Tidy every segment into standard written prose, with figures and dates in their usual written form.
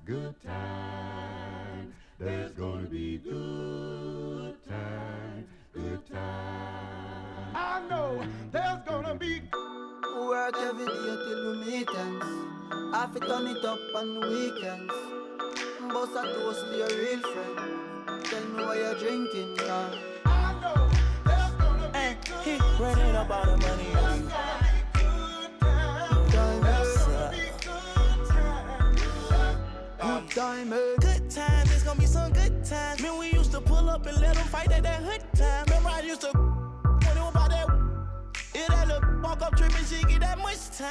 good times. There's gonna be good times, good times. I know there's gonna be work every day till we meet ends. Have to turn it up on the weekends. Bust a toast to your real friend. Tell me why you're drinking, yeah. I know there's gonna be He running up all the money. Good times, it's gonna be some good times. Man, we used to pull up and let them fight at that hood time. Remember I used to when it was about that. It had a walk up trip and she get that much time.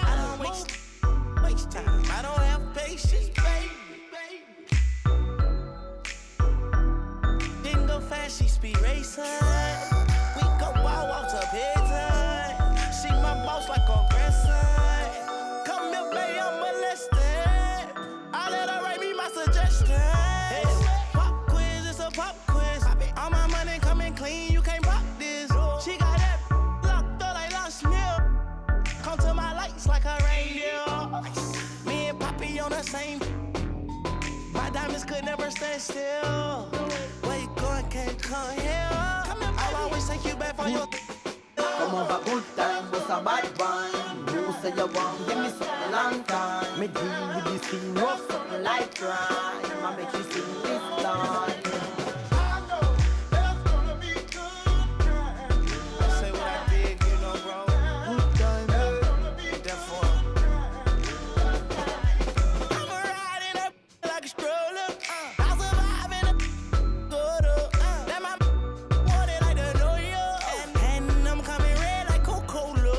I don't waste time. I don't have patience, baby. Didn't go fast, she speed racing. We go wild walks up here time. She my boss like a grandson. Come here, baby, I'm molested. I let her write me my suggestions. Pop quiz, it's a pop quiz. All my money coming clean, you can't pop this. She got that locked up like Lost Mill. Come to my lights like a reindeer. Me and Poppy on the same. My diamonds could never stand still. Where you going, can't come here. I'll always take you back for your. Come over good time, what's a bad one? You say you want, give me something long time. Me deal with this thing, no something like crime. I make you sing this line. I know there's gonna be good times. Say what I did, you know, bro. Good time, Therefore, I'm riding up like a stroller. I'll survive in a good up. That my wanted like the New York. And I'm coming red like Coca-Cola.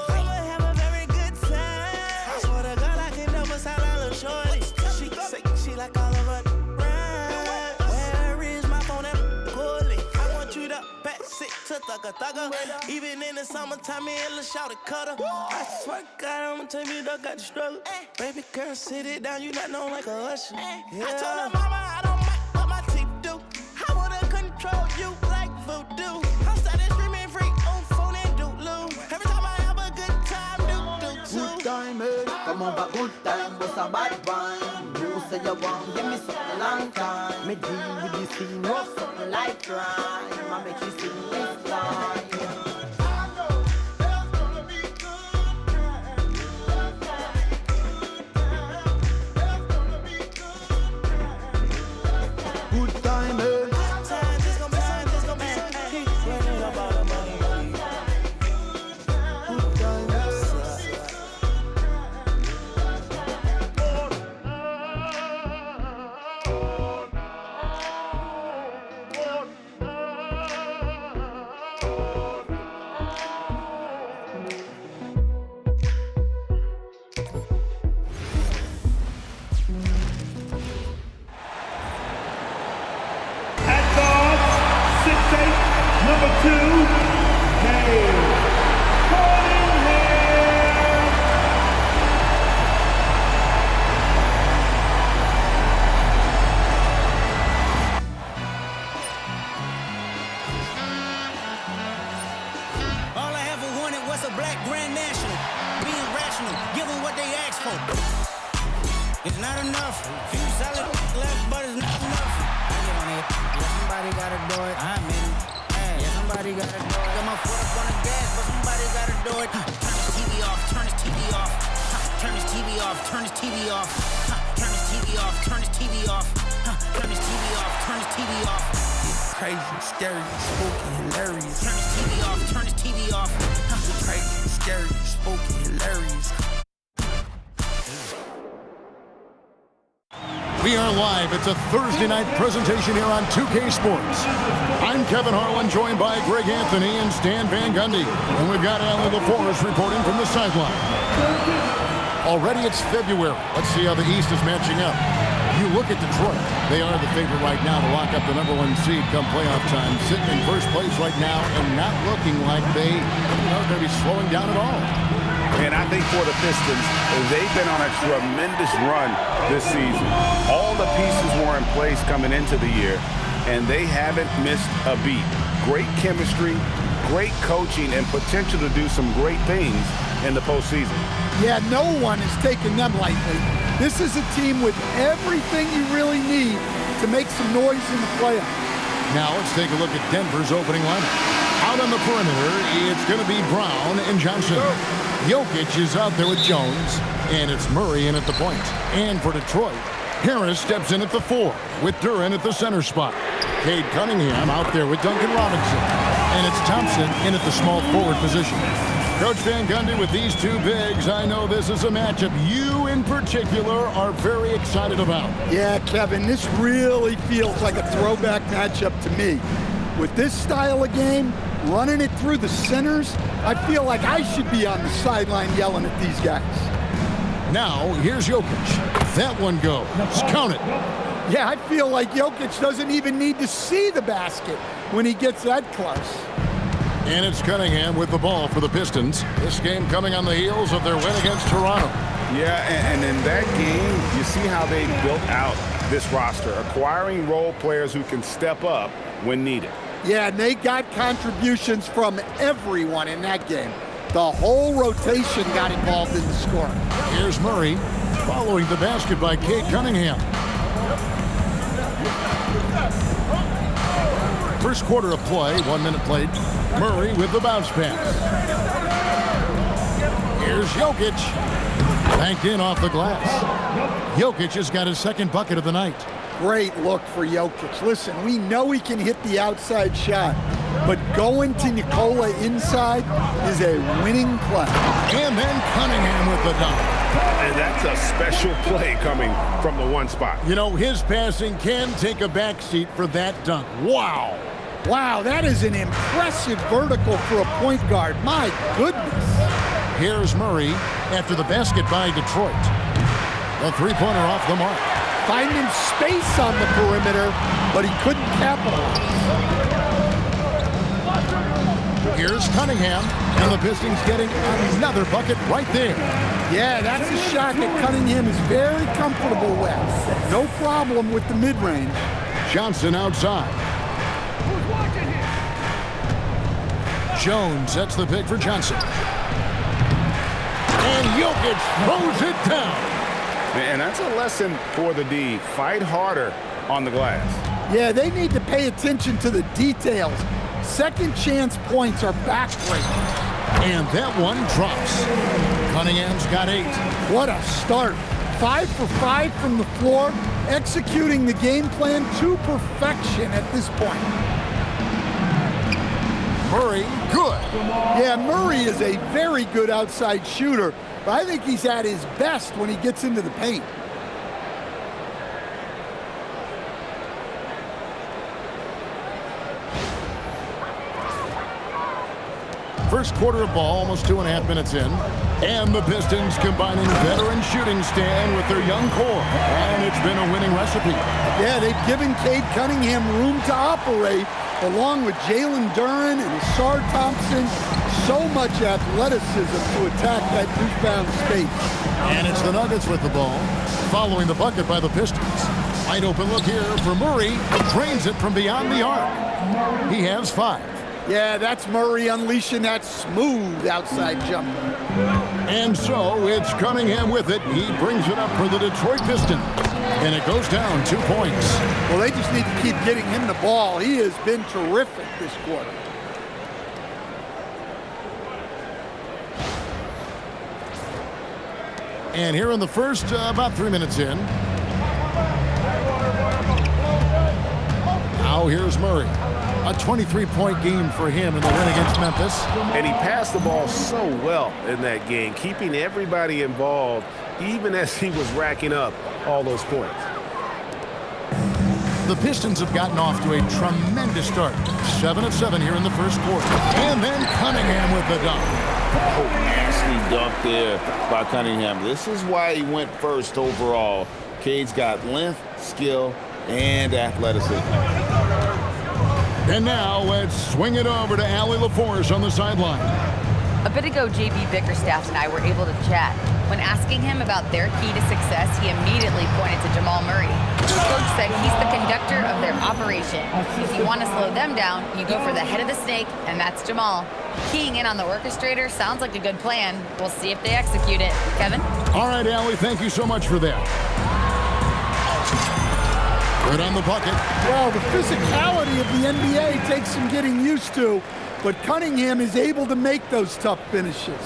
I'ma have a very good time. I swear to God, I can never sound like a shorty. She say she like all of her rhymes. Where is my phone and call it? I want you to pass it to thugger. Even in the summertime, me and Lil' Shawty cutter. I swear to God, I'ma tell you, dog got the struggle. Baby girl, sit it down, you not known like a usher. I told her mama I don't mind what my teeth do. I wanna control you like voodoo. I'm starting streaming free on phone and doodloo. Every time I have a good time, do good time, come over good time, what's a bad one? You say you want, give me something long time. Me deal with this thing, no something like crime. I make you sing this line. I know there's gonna be good times. There's gonna be good times. Good time, Good times, it's gonna be some, it's gonna be some. Keep running up all the money. good time. At guard, 6'8", number 2, Cade. Cunningham. All I ever wanted was a black grand national. Being rational, give them what they asked for. It's not enough. Few solid left, but it's not enough. I get on it. Yeah, somebody gotta do it. I'm in. Yeah, somebody gotta do it. Got my foot up on the gas, but somebody gotta do it. Turn this TV off. Turn this TV off. Turn this TV off. Turn this TV off. Turn this TV off. Turn this TV off. Turn this TV off. Turn this TV off. Crazy, scary, spooky, hilarious. Turn this TV off. Turn this TV off. Crazy, scary, spooky, hilarious. We are live. It's a Thursday night presentation here on 2K Sports. I'm Kevin Harlan, joined by Greg Anthony and Stan Van Gundy. And we've got Alan LaForest reporting from the sideline. Already it's February. Let's see how the East is matching up. You look at Detroit. They are the favorite right now to lock up the #1 seed come playoff time. Sitting in first place right now and not looking like they are going to be slowing down at all. And I think for the Pistons, they've been on a tremendous run this season. All the pieces were in place coming into the year, and they haven't missed a beat. Great chemistry, great coaching, and potential to do some great things in the postseason. Yeah, no one is taking them lightly. This is a team with everything you really need to make some noise in the playoffs. Now let's take a look at Denver's opening lineup. Out on the perimeter, it's going to be Brown and Johnson. Jokic is out there with Jones, and it's Murray in at the point. And for Detroit, Harris steps in at the 4 with Duran at the center spot. Cade Cunningham out there with Duncan Robinson. And it's Thompson in at the small forward position. Coach Van Gundy, with these two bigs, I know this is a matchup you in particular are very excited about. Yeah, Kevin, this really feels like a throwback matchup to me. With this style of game, running it through the centers, I feel like I should be on the sideline yelling at these guys. Now, here's Jokic. That one goes. Count it. Yeah, I feel like Jokic doesn't even need to see the basket when he gets that close. And it's Cunningham with the ball for the Pistons. This game coming on the heels of their win against Toronto. Yeah, and in that game, you see how they built out this roster, acquiring role players who can step up when needed. Yeah, and they got contributions from everyone in that game. The whole rotation got involved in the scoring. Here's Murray following the basket by Cade Cunningham. First quarter of play, 1 minute played. Murray with the bounce pass. Here's Jokic. Banked in off the glass. Jokic has got his second bucket of the night. Great look for Jokic. Listen, we know he can hit the outside shot, but going to Nikola inside is a winning play. And then Cunningham with the dunk. And that's a special play coming from the one spot. You know, his passing can take a backseat for that dunk. Wow. Wow, that is an impressive vertical for a point guard. My goodness. Here's Murray after the basket by Detroit. A three-pointer off the mark. Finding space on the perimeter, but he couldn't capitalize. Here's Cunningham, and the Pistons getting another bucket right there. Yeah, that's a shot that Cunningham is very comfortable with. No problem with the mid-range. Johnson outside. Jones sets the pick for Johnson. And Jokic throws it down. And that's a lesson for the D. Fight harder on the glass. Yeah, they need to pay attention to the details. Second chance points are backbreaking. And that one drops. Cunningham's got 8. What a start. 5 for 5 from the floor, executing the game plan to perfection at this point. Murray, good. Yeah, Murray is a very good outside shooter, but I think he's at his best when he gets into the paint. First quarter of ball, almost 2.5 minutes in. And the Pistons combining veteran shooting stand with their young core. And it's been a winning recipe. Yeah, they've given Cade Cunningham room to operate, along with Jalen Duran and Asar Thompson. So much athleticism to attack that newfound space. And it's the Nuggets with the ball, following the bucket by the Pistons. Wide open look here for Murray. Drains it from beyond the arc. He has 5. Yeah, that's Murray unleashing that smooth outside jumper. And so it's Cunningham with it. He brings it up for the Detroit Pistons. And it goes down 2 points. Well, they just need to keep getting him the ball. He has been terrific this quarter. And here in the first, about 3 minutes in. Now here's Murray. A 23-point game for him in the win against Memphis. And he passed the ball so well in that game, keeping everybody involved, even as he was racking up all those points. The Pistons have gotten off to a tremendous start. 7 of 7 here in the first quarter. And then Cunningham with the dunk. Oh, nasty dunk there by Cunningham. This is why he went first overall. Cade's got length, skill, and athleticism. And now let's swing it over to Allie LaForce on the sideline. A bit ago, JB Bickerstaff and I were able to chat. When asking him about their key to success, he immediately pointed to Jamal Murray. The coach said he's the conductor of their operation. If you want to slow them down, you go for the head of the snake, and that's Jamal. Keying in on the orchestrator sounds like a good plan. We'll see if they execute it. Kevin? All right, Allie, thank you so much for that. Right on the bucket. Well, the physicality of the NBA takes some getting used to, but Cunningham is able to make those tough finishes.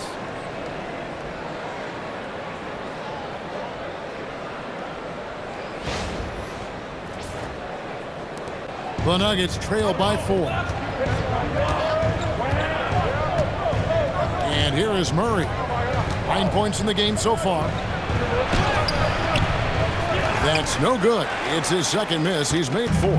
The Nuggets trail by 4. And here is Murray. 9 points in the game so far. That's no good. It's his second miss. He's made 4.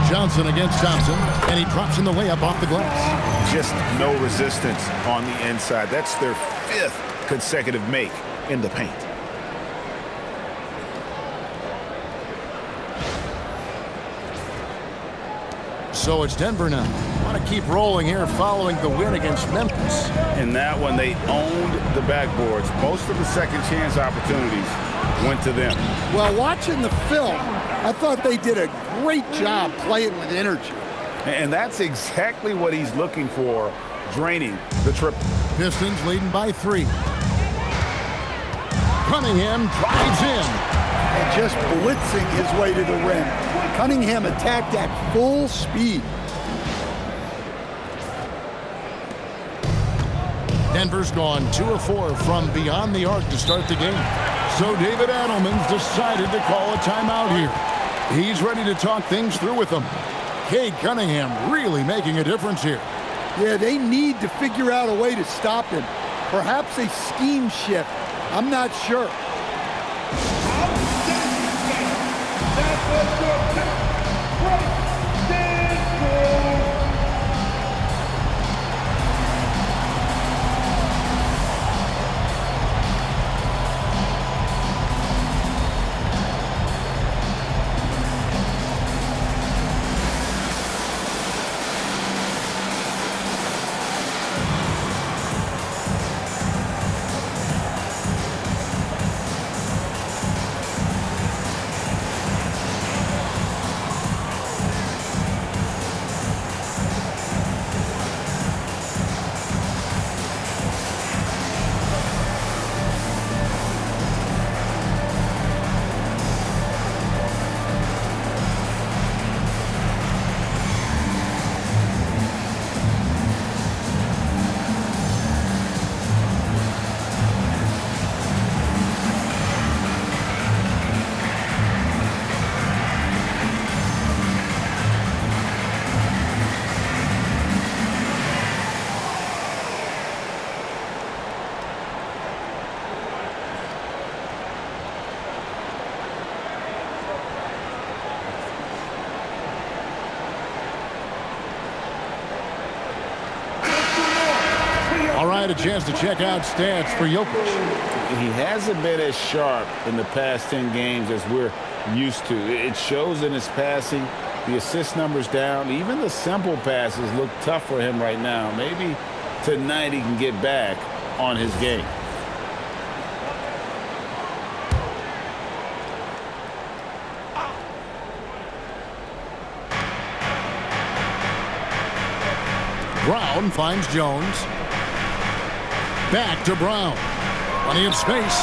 Johnson against Thompson, and he drops in the layup off the glass. Just no resistance on the inside. That's their 5th consecutive make in the paint. So it's Denver now. Want to keep rolling here following the win against Memphis. In that one, they owned the backboards. Most of the second chance opportunities went to them. Well, watching the film, I thought they did a great job playing with energy. And that's exactly what he's looking for, draining the triple. Pistons leading by 3. Cunningham drives in. And just blitzing his way to the rim. Cunningham attacked at full speed. Denver's gone 2 of 4 from beyond the arc to start the game. So David Adelman's decided to call a timeout here. He's ready to talk things through with them. Cade Cunningham really making a difference here. Yeah, they need to figure out a way to stop him. Perhaps a scheme shift. I'm not sure. All right, a chance to check out stats for Jokic. He hasn't been as sharp in the past 10 games as we're used to. It shows in his passing. The assist numbers down. Even the simple passes look tough for him right now. Maybe tonight he can get back on his game. Brown finds Jones. Back to Brown. Plenty of space.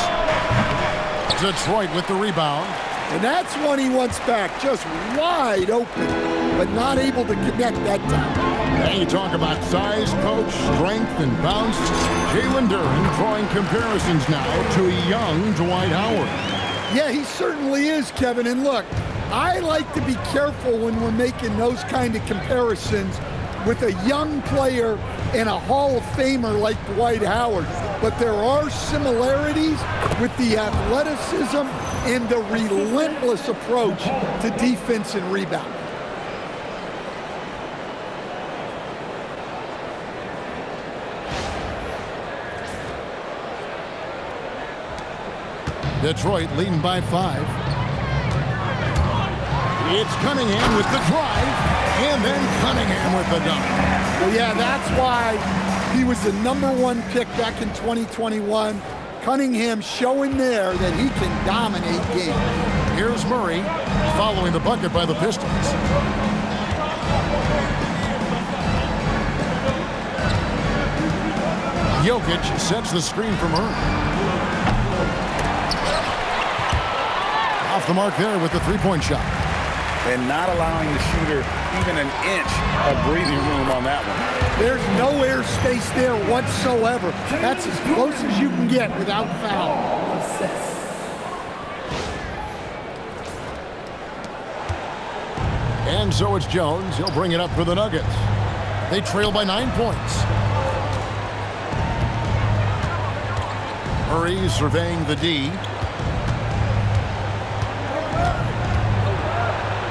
Detroit with the rebound. And that's one he wants back, just wide open, but not able to connect that time. Now you talk about size, coach, strength, and bounce. Jalen Duren drawing comparisons now to a young Dwight Howard. Yeah, he certainly is, Kevin. And look, I like to be careful when we're making those kind of comparisons with a young player and a Hall of Famer like Dwight Howard. But there are similarities with the athleticism and the relentless approach to defense and rebound. Detroit leading by 5. It's Cunningham with the drive. And then Cunningham with the dunk. Well, yeah, that's why he was the #1 pick back in 2021. Cunningham showing there that he can dominate games. Here's Murray following the bucket by the Pistons. Jokic sets the screen for Murray. Off the mark there with the three-point shot. And not allowing the shooter even an inch of breathing room on that one. There's no airspace there whatsoever. That's as close as you can get without foul. And so it's Jones. He'll bring it up for the Nuggets. They trail by 9 points. Murray surveying the D.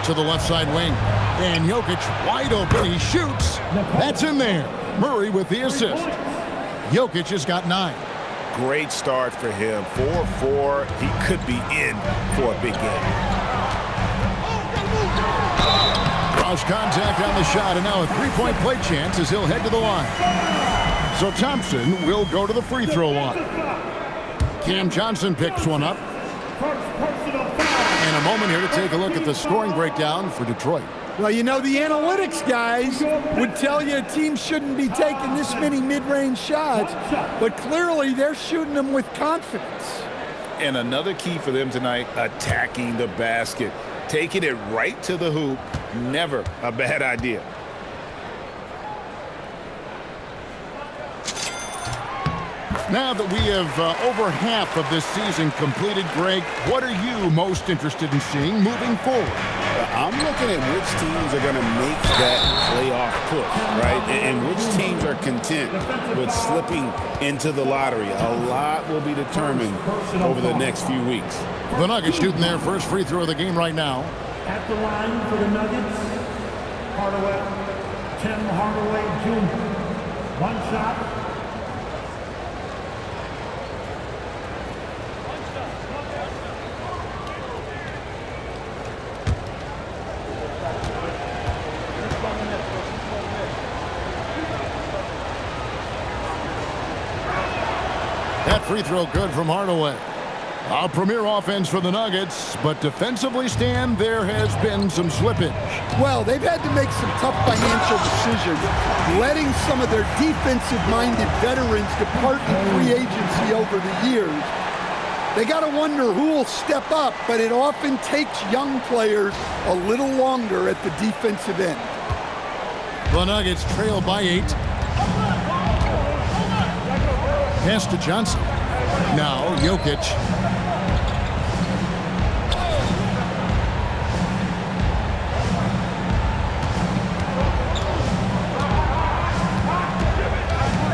To the left side wing. And Jokic wide open. He shoots. That's in there. Murray with the assist. Jokic has got 9. Great start for him. 4-4. He could be in for a big game. Cross contact on the shot, and now a three-point play chance as he'll head to the line. So Thompson will go to the free throw line. Cam Johnson picks one up. And a moment here to take a look at the scoring breakdown for Detroit. Well, you know, the analytics guys would tell you a team shouldn't be taking this many mid-range shots, but clearly they're shooting them with confidence. And another key for them tonight, attacking the basket. Taking it right to the hoop, never a bad idea. Now that we have over half of this season completed, Greg, what are you most interested in seeing moving forward? I'm looking at which teams are going to make that playoff push, right? And which teams are content with slipping into the lottery. A lot will be determined over the next few weeks. The Nuggets shooting their first free throw of the game right now. At the line for the Nuggets, Hardaway, Tim Hardaway Jr. One shot. That free throw good from Hardaway. A premier offense for the Nuggets, but defensively, Stan, there has been some slippage. Well, they've had to make some tough financial decisions, letting some of their defensive-minded veterans depart in free agency over the years. They got to wonder who will step up, but it often takes young players a little longer at the defensive end. The Nuggets trail by 8. Pass to Johnson. Now Jokic.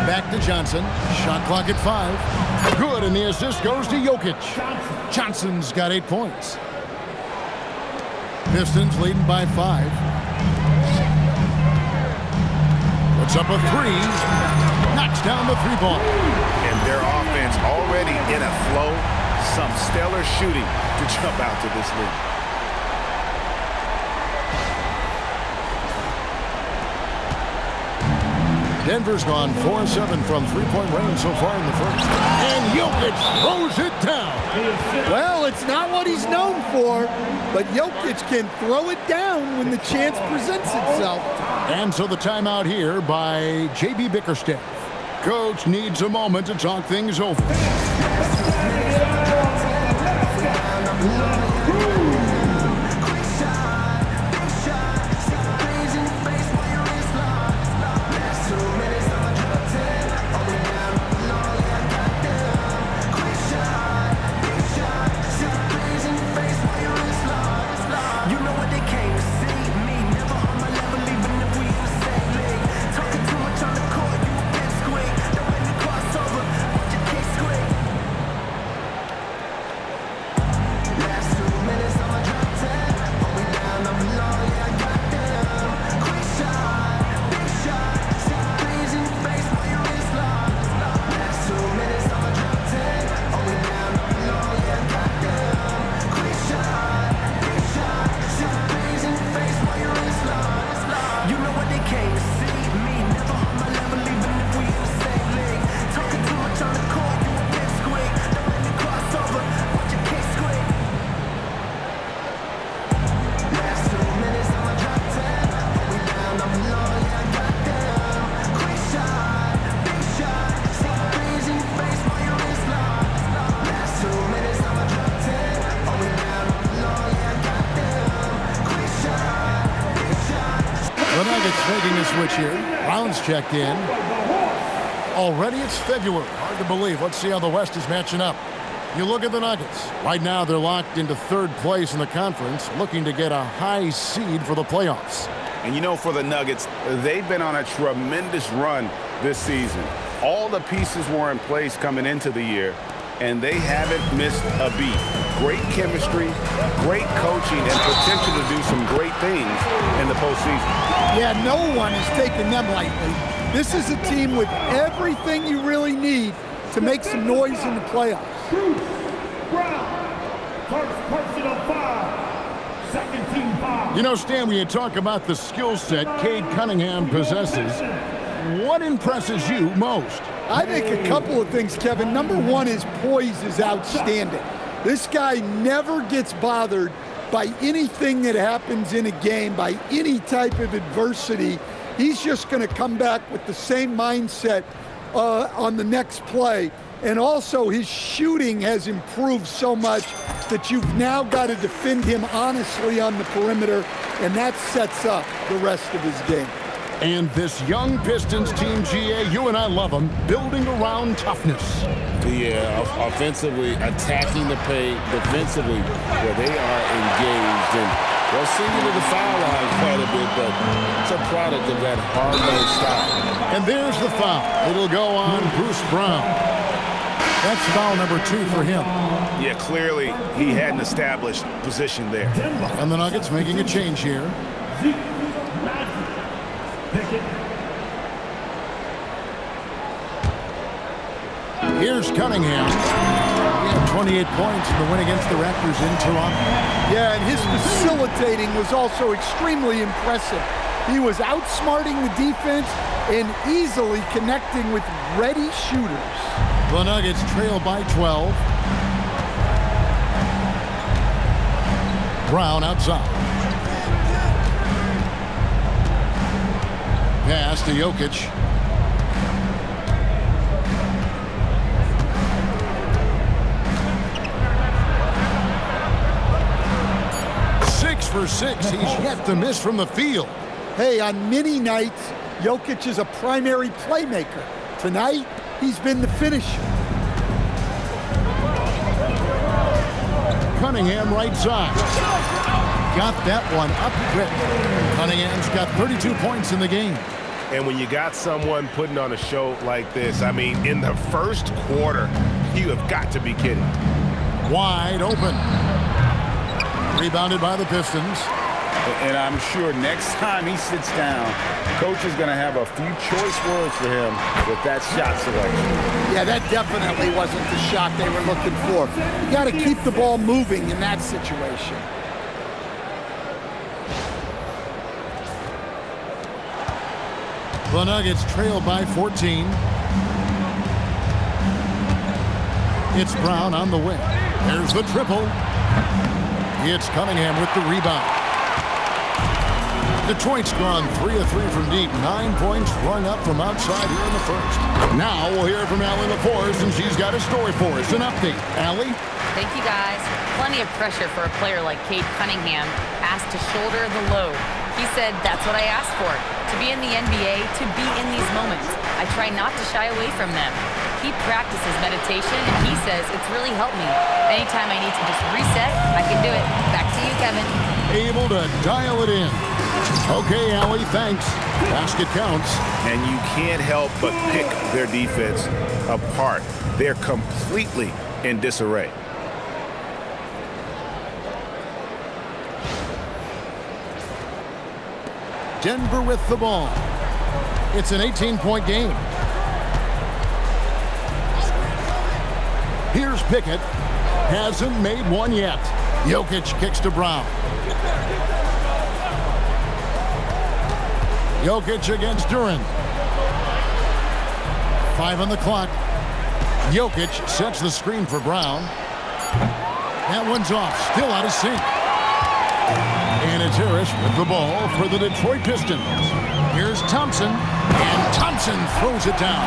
Back to Johnson. Shot clock at 5. Good, and the assist goes to Jokic. Johnson's got 8 points. Pistons leading by 5. Puts up a 3. Knocks down the 3-point. And their offense already in a flow. Some stellar shooting to jump out to this league. Denver's gone 4-7 from 3-point range so far in the first. And Jokic throws it down. Well, it's not what he's known for, but Jokic can throw it down when the chance presents itself. And so the timeout here by J.B. Bickerstaff. Coach needs a moment to talk things over. switch here. Brown's checked in. Already it's February. Hard to believe. Let's see how the West is matching up. You look at the Nuggets. Right now, they're locked into third place in the conference, looking to get a high seed for the playoffs. And you know, for the Nuggets, they've been on a tremendous run this season. All the pieces were in place coming into the year, and they haven't missed a beat. Great chemistry, great coaching, and potential to do some great things in the postseason. Yeah, no one is taking them lightly. This is a team with everything you really need to make some noise in the playoffs. Brown, first personal foul, second team foul. You know, Stan, when you talk about the skill set Cade Cunningham possesses, what impresses you most? I think a couple of things, Kevin. Number one, his poise is outstanding. This guy never gets bothered by anything that happens in a game, by any type of adversity. He's just going to come back with the same mindset on the next play. And also, his shooting has improved so much that you've now got to defend him honestly on the perimeter, and that sets up the rest of his game. And this young Pistons team, GA, you and I love them, building around toughness. Yeah, offensively, attacking the paint, defensively, where they are engaged. And they'll see you to the foul line quite a bit, but it's a product of that hard-nosed style. And there's the foul. It'll go on Bruce Brown. That's foul number 2 for him. Yeah, clearly he had an established position there. And the Nuggets making a change here. Here's Cunningham. He had 28 points in the win against the Raptors in Toronto. Yeah, and his facilitating was also extremely impressive. He was outsmarting the defense and easily connecting with ready shooters. The Nuggets trail by 12. Brown outside. Pass to Jokic. For 6, he's yet to miss from the field. Hey, on many nights, Jokic is a primary playmaker. Tonight, he's been the finisher. Cunningham right side. Got that one up quick. Cunningham's got 32 points in the game. And when you got someone putting on a show like this, I mean, in the first quarter, you have got to be kidding. Wide open. Rebounded by the Pistons. And I'm sure next time he sits down, coach is going to have a few choice words for him with that shot selection. Yeah, that definitely wasn't the shot they were looking for. You got to keep the ball moving in that situation. The Nuggets trail by 14. It's Brown on the wing. There's the triple. It's Cunningham with the rebound. Detroit's gone 3 of 3 from deep. 9 points rung up from outside here in the first. Now we'll hear from Allie LaForce, and she's got a story for us. An update. Allie? Thank you, guys. Plenty of pressure for a player like Cade Cunningham, asked to shoulder the load. He said, that's what I asked for, to be in the NBA, to be in these moments. I try not to shy away from them. He practices meditation, and he says it's really helped me. Anytime I need to just reset, I can do it. Back to you, Kevin. Able to dial it in. Okay, Allie, thanks. Basket counts. And you can't help but pick their defense apart. They're completely in disarray. Denver with the ball. It's an 18-point game. Here's Pickett. Hasn't made one yet. Jokic kicks to Brown. Jokic against Durant. 5 on the clock. Jokic sets the screen for Brown. That one's off. Still out of sync. And it's Harris with the ball for the Detroit Pistons. Here's Thompson. And Thompson throws it down.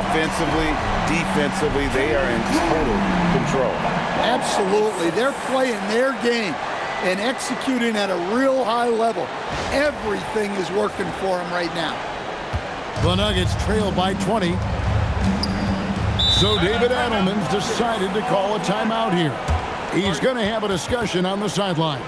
Offensively, defensively, they are in total control. Absolutely. They're playing their game. and executing at a real high level. Everything is working for him right now. The Nuggets trail by 20. So David Adelman's decided to call a timeout here. He's going to have a discussion on the sideline.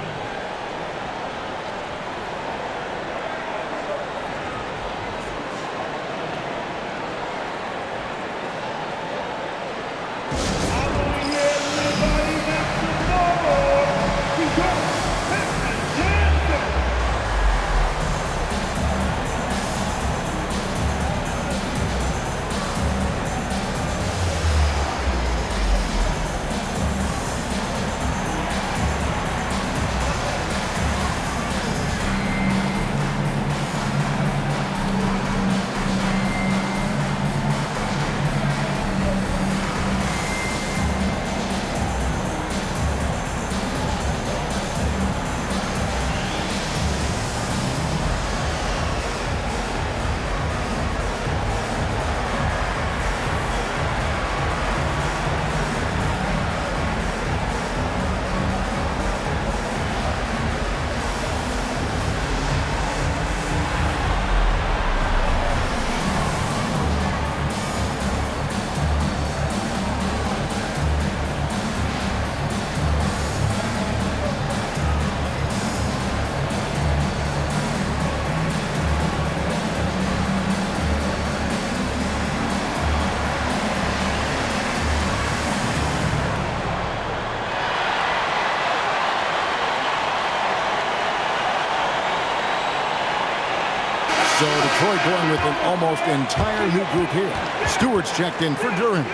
So Detroit going with an almost entire new group here. Stewart's checked in for Durham.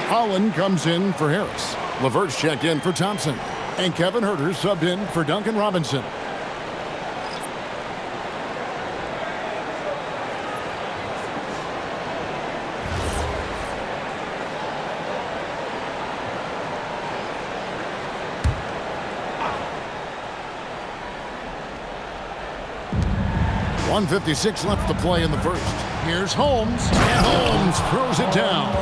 Holland comes in for Harris. LeVert's checked in for Thompson. And Kevin Huerter subbed in for Duncan Robinson. .156 left to play in the first. Here's Holmes, and Holmes throws it down.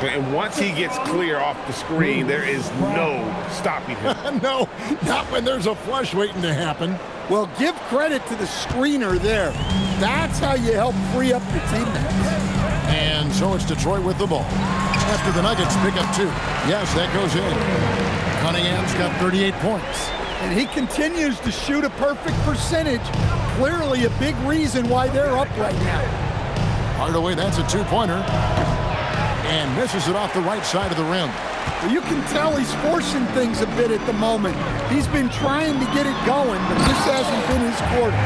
And once he gets clear off the screen, there is no stopping him. No, not when there's a flush waiting to happen. Well, give credit to the screener there. That's how you help free up your teammates. And so it's Detroit with the ball. After the Nuggets pick up 2. Yes, that goes in. Cunningham's got 38 points. And he continues to shoot a perfect percentage. Clearly a big reason why they're up right now. Hardaway, that's a 2-pointer. And misses it off the right side of the rim. Well, you can tell he's forcing things a bit at the moment. He's been trying to get it going, but this hasn't been his quarter.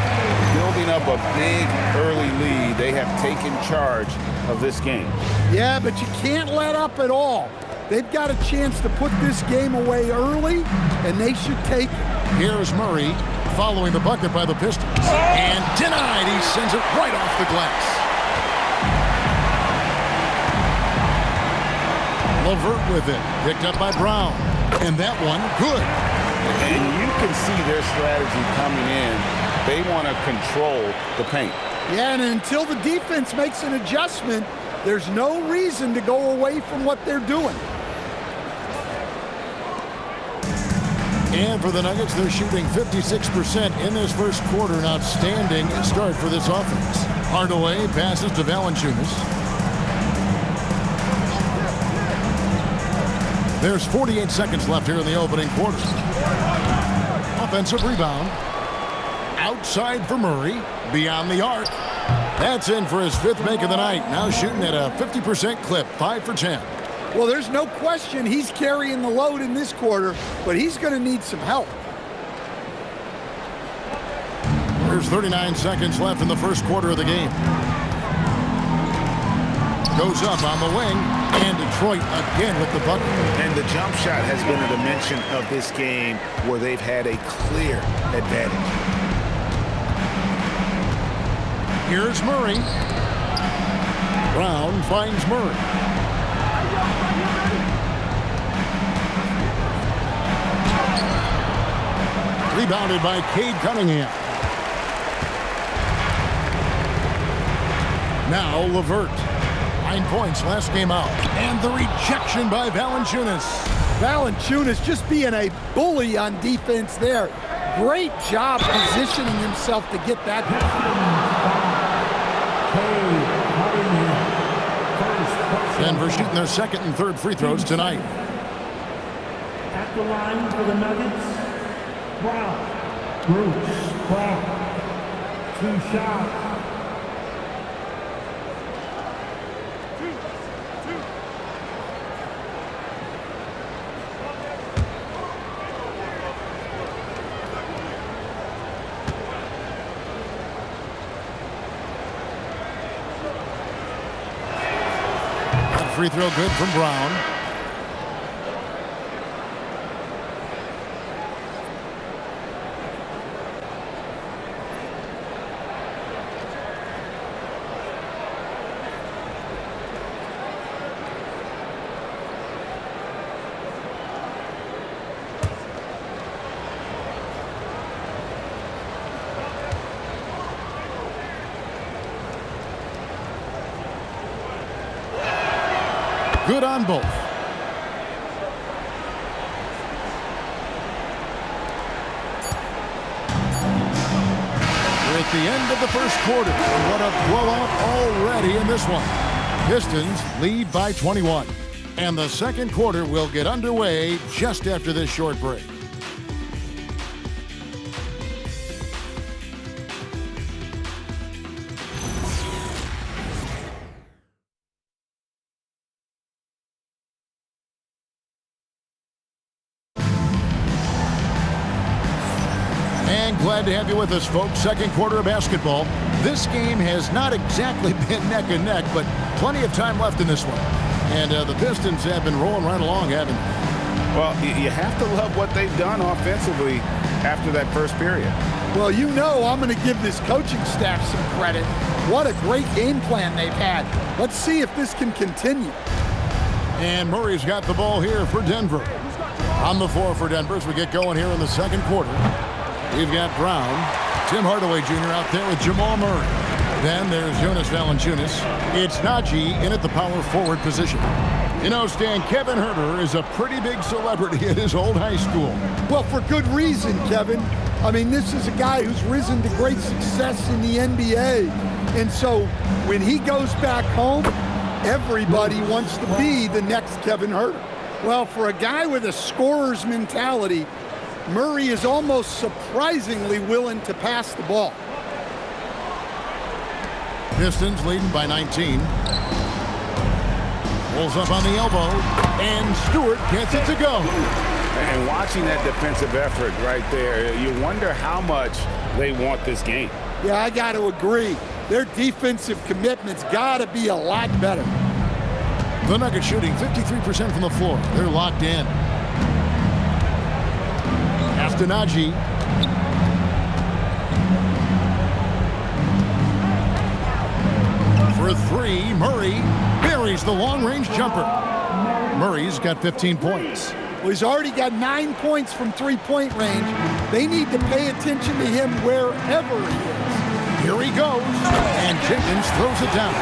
Building up a big early lead, they have taken charge of this game. Yeah, but you can't let up at all. They've got a chance to put this game away early, and they should take it. Here's Murray following the bucket by the Pistons. And denied. He sends it right off the glass. LeVert with it. Picked up by Brown. And that one, good. And you can see their strategy coming in. They want to control the paint. Yeah, and until the defense makes an adjustment, there's no reason to go away from what they're doing. And for the Nuggets, they're shooting 56% in this first quarter. An outstanding start for this offense. Hardaway passes to Valanciunas. There's 48 seconds left here in the opening quarter. Offensive rebound. Outside for Murray. Beyond the arc. That's in for his 5th make of the night. Now shooting at a 50% clip. 5 for 10. Well, there's no question he's carrying the load in this quarter, but he's going to need some help. There's 39 seconds left in the first quarter of the game. Goes up on the wing, and Detroit again with the bucket. And the jump shot has been a dimension of this game where they've had a clear advantage. Here's Murray. Brown finds Murray. Rebounded by Cade Cunningham. Now LeVert. 9 points last game out. And the rejection by Valanciunas. Valanciunas just being a bully on defense there. Great job positioning himself to get that. Denver shooting their second and third free throws tonight. At the line for the Nuggets, Brown. Bruce Brown. 2 shots. Free throw good from Brown. Good on both. We're at the end of the first quarter. And what a blowout already in this one. Pistons lead by 21. And the second quarter will get underway just after this short break. Glad to have you with us, folks. Second quarter of basketball. This game has not exactly been neck and neck, but plenty of time left in this one. And the Pistons have been rolling right along, haven't they? Well, you have to love what they've done offensively after that first period. Well, you know I'm going to give this coaching staff some credit. What a great game plan they've had. Let's see if this can continue. And Murray's got the ball here for Denver. On the floor for Denver as we get going here in the second quarter. We've got Brown, Tim Hardaway Jr. out there with Jamal Murray. Then there's Jonas Valanciunas. It's Najee in at the power forward position. You know, Stan, Kevin Huerter is a pretty big celebrity at his old high school. Well, for good reason, Kevin. I mean, this is a guy who's risen to great success in the NBA. And so when he goes back home, everybody wants to be the next Kevin Huerter. Well, for a guy with a scorer's mentality, Murray is almost surprisingly willing to pass the ball. Pistons leading by 19. Pulls up on the elbow, and Stewart gets it to go. And watching that defensive effort right there, you wonder how much they want this game. Yeah, I got to agree. Their defensive commitment's got to be a lot better. The Nuggets shooting 53% from the floor. They're locked in. Najee. For 3, Murray buries the long-range jumper. Murray's got 15 points. Well, he's already got 9 points from three-point range. They need to pay attention to him wherever he is. Here he goes, and Jenkins throws it down.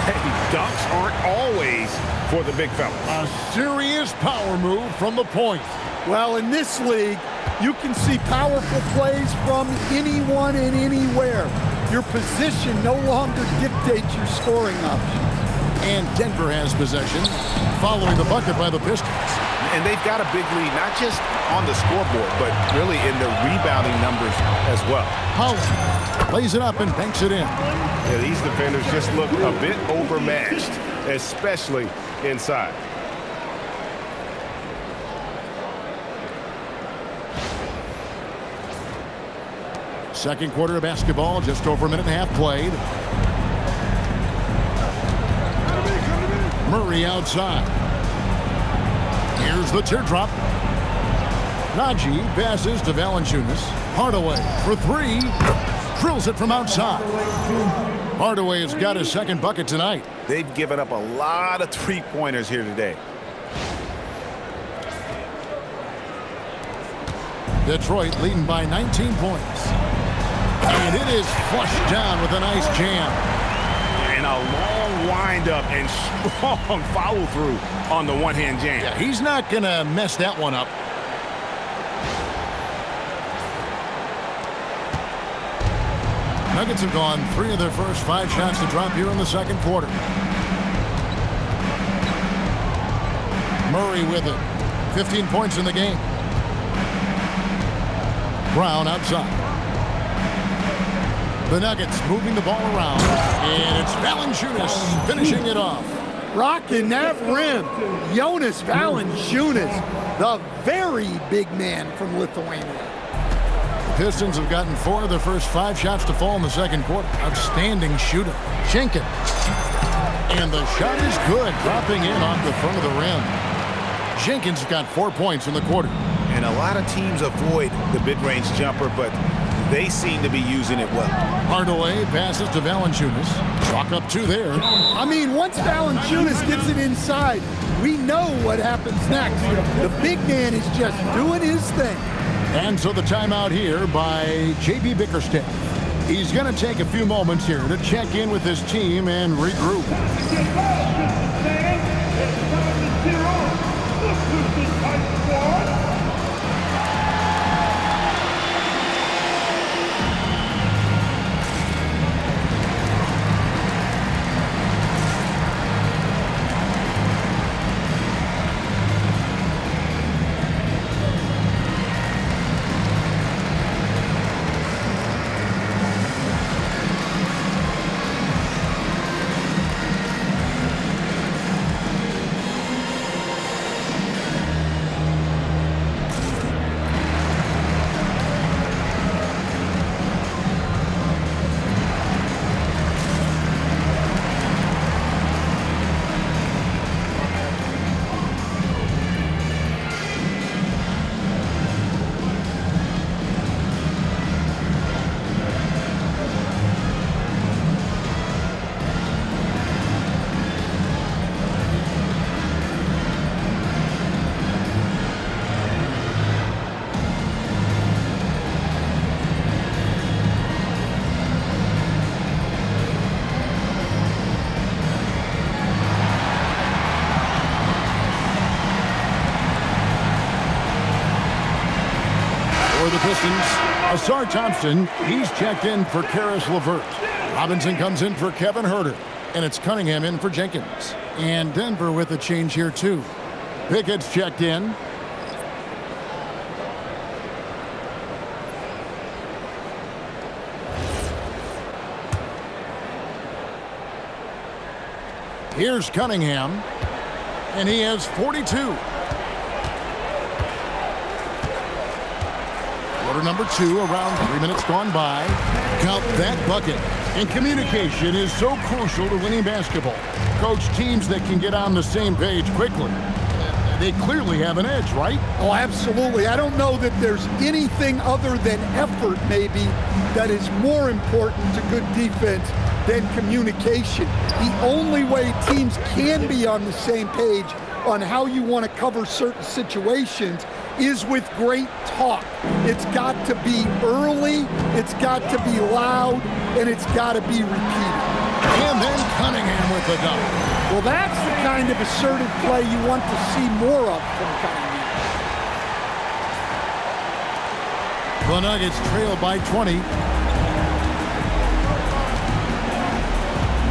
Hey, dunks aren't always for the big fella. A serious power move from the point. Well, in this league, you can see powerful plays from anyone and anywhere. Your position no longer dictates your scoring options. And Denver has possession, following the bucket by the Pistons. And they've got a big lead, not just on the scoreboard, but really in the rebounding numbers as well. Holland plays it up and banks it in. Yeah, these defenders just look a bit overmatched, especially inside. Second quarter of basketball, just over a minute and a half played. Murray outside. Here's the teardrop. Najee passes to Valanciunas. Hardaway for 3. Drills it from outside. Hardaway has got his second bucket tonight. They've given up a lot of three-pointers here today. Detroit leading by 19 points. And it is flushed down with a nice jam. And a long wind-up and strong follow-through on the one-hand jam. Yeah, he's not going to mess that one up. Nuggets have gone 3 of their first 5 shots to drop here in the second quarter. Murray with it. 15 points in the game. Brown outside. The Nuggets moving the ball around. And it's Valanciunas finishing it off. Rocking that rim. Jonas Valanciunas, the very big man from Lithuania. Pistons have gotten 4 of their first 5 shots to fall in the second quarter. Outstanding shooter. Jenkins. And the shot is good, dropping in off the front of the rim. Jenkins got 4 points in the quarter. And a lot of teams avoid the mid-range jumper, but they seem to be using it well. Hardaway passes to Valanciunas. Chalk up 2 there. I mean, once Valanciunas gets it inside, we know what happens next. The big man is just doing his thing. And so the timeout here by J.B. Bickerstaff. He's going to take a few moments here to check in with his team and regroup. For the Pistons, Asar Thompson, he's checked in for Karis LeVert. Robinson comes in for Kevin Huerter. And it's Cunningham in for Jenkins. And Denver with a change here, too. Pickett's checked in. Here's Cunningham. And he has 42. Number 2, around 3 minutes gone by. Count that bucket. And communication is so crucial to winning basketball. Coach, teams that can get on the same page quickly, they clearly have an edge, right? Oh, absolutely. I don't know that there's anything other than effort, maybe, that is more important to good defense than communication. The only way teams can be on the same page on how you want to cover certain situations is with great talk. It's got to be early, it's got to be loud, and it's got to be repeated. And then Cunningham with the dunk. Well, that's the kind of assertive play you want to see more of from Cunningham. The Nuggets trail by 20.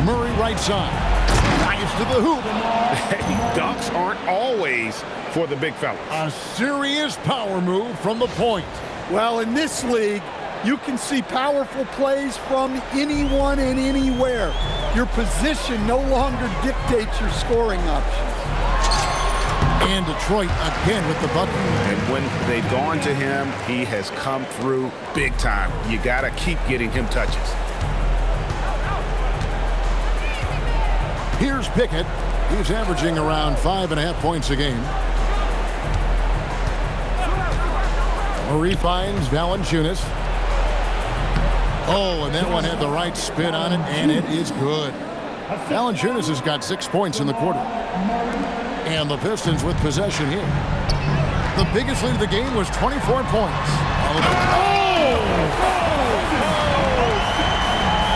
Murray right side. Nice to the hoop. Hey, dunks aren't always for the big fellas. A serious power move from the point. Well, in this league, you can see powerful plays from anyone and anywhere. Your position no longer dictates your scoring options. And Detroit again with the bucket. And when they've gone to him, he has come through big time. You got to keep getting him touches. Here's Pickett. He's averaging around 5.5 points a game. Murray finds Valanciunas. Oh, and that one had the right spin on it, and it is good. Valanciunas has got 6 points in the quarter. And the Pistons with possession here. The biggest lead of the game was 24 points.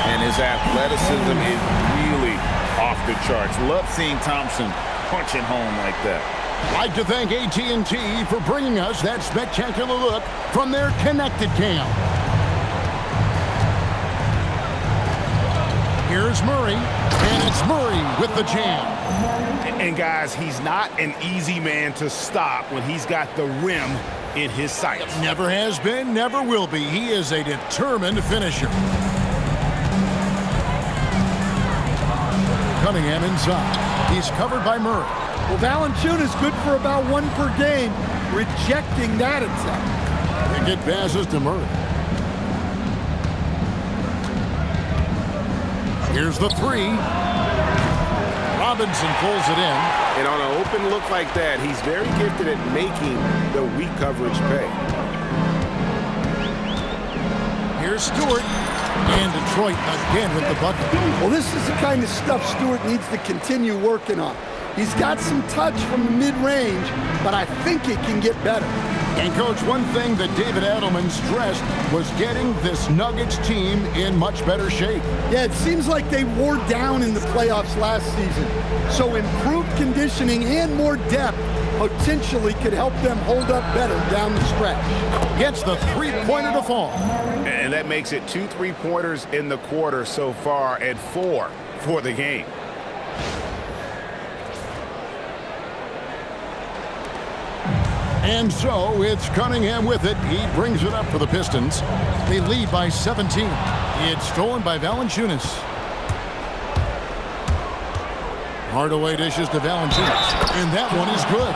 And his athleticism is really off the charts. Love seeing Thompson punching home like that. I'd like to thank AT&T for bringing us that spectacular look from their connected cam. Here's Murray, and it's Murray with the jam. And guys, he's not an easy man to stop when he's got the rim in his sights. Never has been, never will be. He is a determined finisher. Cunningham inside. He's covered by Murray. Well, Valanciunas good for about 1 per game, rejecting that attempt. Pickett passes to Murray. Here's the three. Robinson pulls it in. And on an open look like that, he's very gifted at making the weak coverage pay. Here's Stewart. And Detroit again with the bucket. Well, this is the kind of stuff Stewart needs to continue working on. He's got some touch from the mid-range, but I think it can get better. And, Coach, one thing that David Adelman stressed was getting this Nuggets team in much better shape. Yeah, it seems like they wore down in the playoffs last season. So improved conditioning and more depth potentially could help them hold up better down the stretch. Gets the three-pointer to fall. And that makes it 2 3-pointers in the quarter so far and 4 for the game. And so it's Cunningham with it. He brings it up for the Pistons. They lead by 17. It's stolen by Valanciunas. Hardaway dishes to Valanciunas. And that one is good.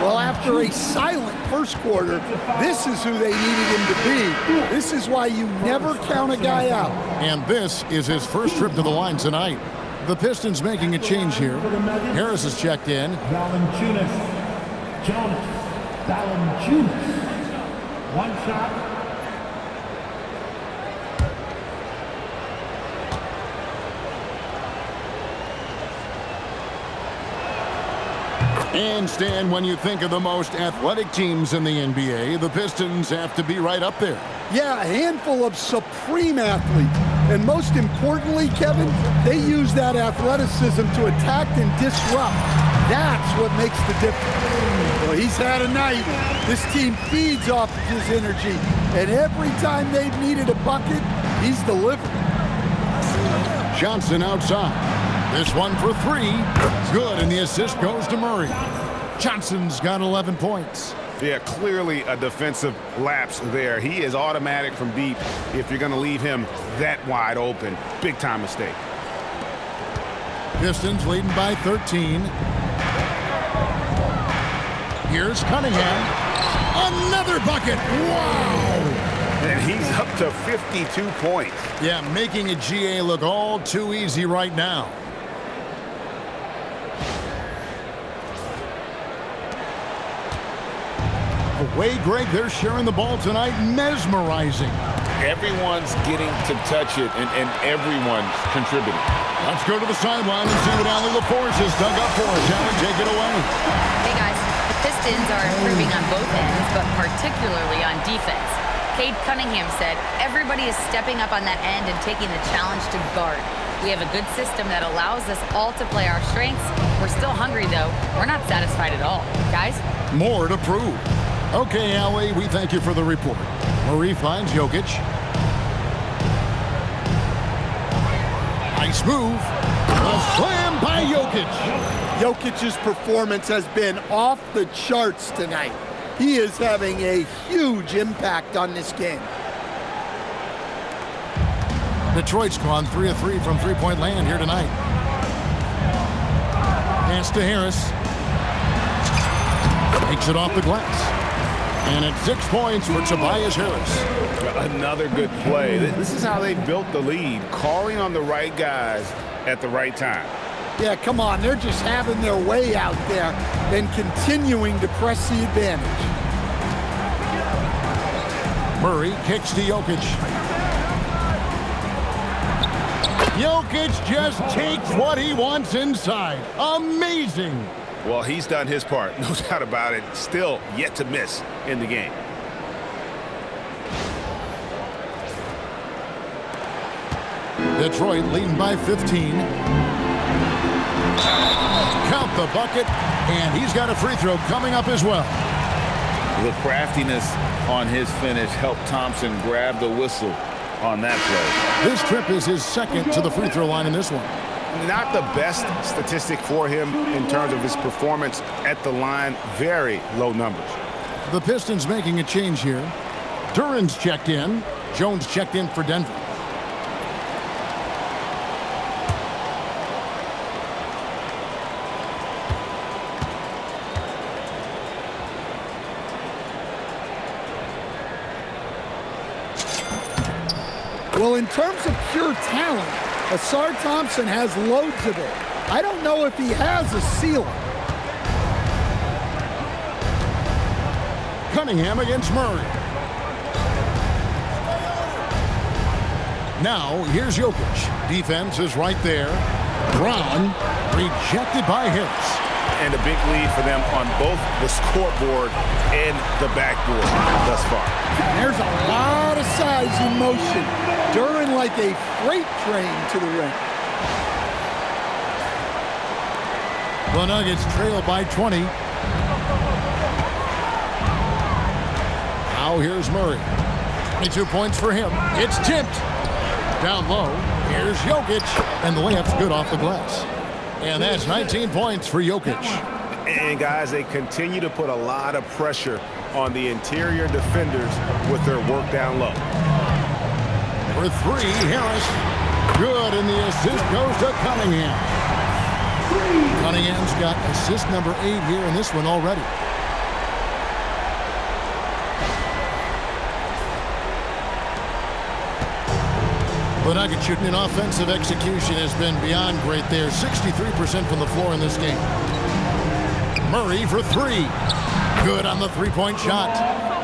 Well, after a silent first quarter, this is who they needed him to be. This is why you never count a guy out. And this is his first trip to the line tonight. The Pistons making a change here. Harris is checked in. Valanciunas. Jonas. Valanciunas. One shot. And Stan, when you think of the most athletic teams in the NBA, the Pistons have to be right up there. Yeah, a handful of supreme athletes. And most importantly, Kevin, they use that athleticism to attack and disrupt. That's what makes the difference. Well, he's had a night. This team feeds off of his energy. And every time they've needed a bucket, he's delivered. Johnson outside. This one for three. Good, and the assist goes to Murray. Johnson's got 11 points. Yeah, clearly a defensive lapse there. He is automatic from deep if you're going to leave him that wide open. Big time mistake. Pistons leading by 13. Here's Cunningham. Another bucket. Wow. And he's up to 52 points. Yeah, making a GA look all too easy right now. Away, Greg, they're sharing the ball tonight. Mesmerizing. Everyone's getting to touch it, and everyone's contributing. Let's go to the sideline and see what Allie LaForce has dug up for us. Allie, take it away. Hey, guys. The Pistons are improving on both ends, but particularly on defense. Cade Cunningham said, everybody is stepping up on that end and taking the challenge to guard. We have a good system that allows us all to play our strengths. We're still hungry, though. We're not satisfied at all. Guys? More to prove. Okay, Allie, we thank you for the report. Murray finds Jokic. Nice move. A slam by Jokic. Jokic's performance has been off the charts tonight. He is having a huge impact on this game. Detroit's gone 3 of 3 from three-point land here tonight. Pass to Harris. Takes it off the glass. And it's 6 points for Tobias Harris. Another good play. This is how they built the lead, calling on the right guys at the right time. Yeah, come on. They're just having their way out there and continuing to press the advantage. Murray kicks to Jokic. Jokic just takes what he wants inside. Amazing. Well, he's done his part, no doubt about it. Still yet to miss in the game. Detroit leading by 15. Count the bucket, and he's got a free throw coming up as well. The craftiness on his finish helped Thompson grab the whistle on that play. This trip is his second to the free throw line in this one. Not the best statistic for him in terms of his performance at the line. Very low numbers. The Pistons making a change here. Duran's checked in. Jones checked in for Denver. Well, in terms of pure talent, Asar Thompson has loads of it. I don't know if he has a ceiling. Cunningham against Murray. Now, here's Jokic. Defense is right there. Brown rejected by Harris. And a big lead for them on both the scoreboard and the backboard thus far. There's a lot of size in motion. Duran like a freight train to the ring. The Nuggets trail by 20. Now here's Murray. 22 points for him. It's tipped. Down low. Here's Jokic. And the layup's good off the glass. And that's 19 points for Jokic. And guys, they continue to put a lot of pressure on the interior defenders with their work down low. For three, Harris. Good, and the assist goes to Cunningham. Cunningham's got assist number 8 here in this one already. The Nuggets shooting in offensive execution has been beyond great there. 63% from the floor in this game. Murray for 3. Good on the three-point shot.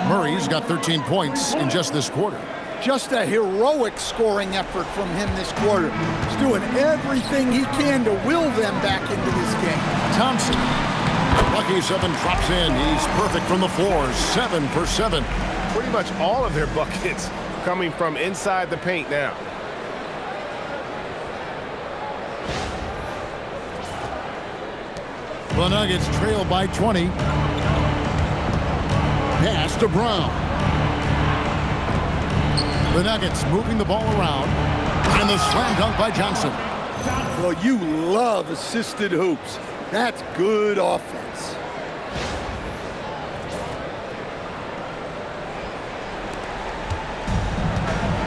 Murray's got 13 points in just this quarter. Just a heroic scoring effort from him this quarter. He's doing everything he can to will them back into this game. Thompson. Lucky 7 drops in. He's perfect from the floor. 7 for 7. Pretty much all of their buckets coming from inside the paint now. The Nuggets trail by 20. Pass to Brown. The Nuggets moving the ball around. And the slam dunk by Johnson. Well, you love assisted hoops. That's good offense.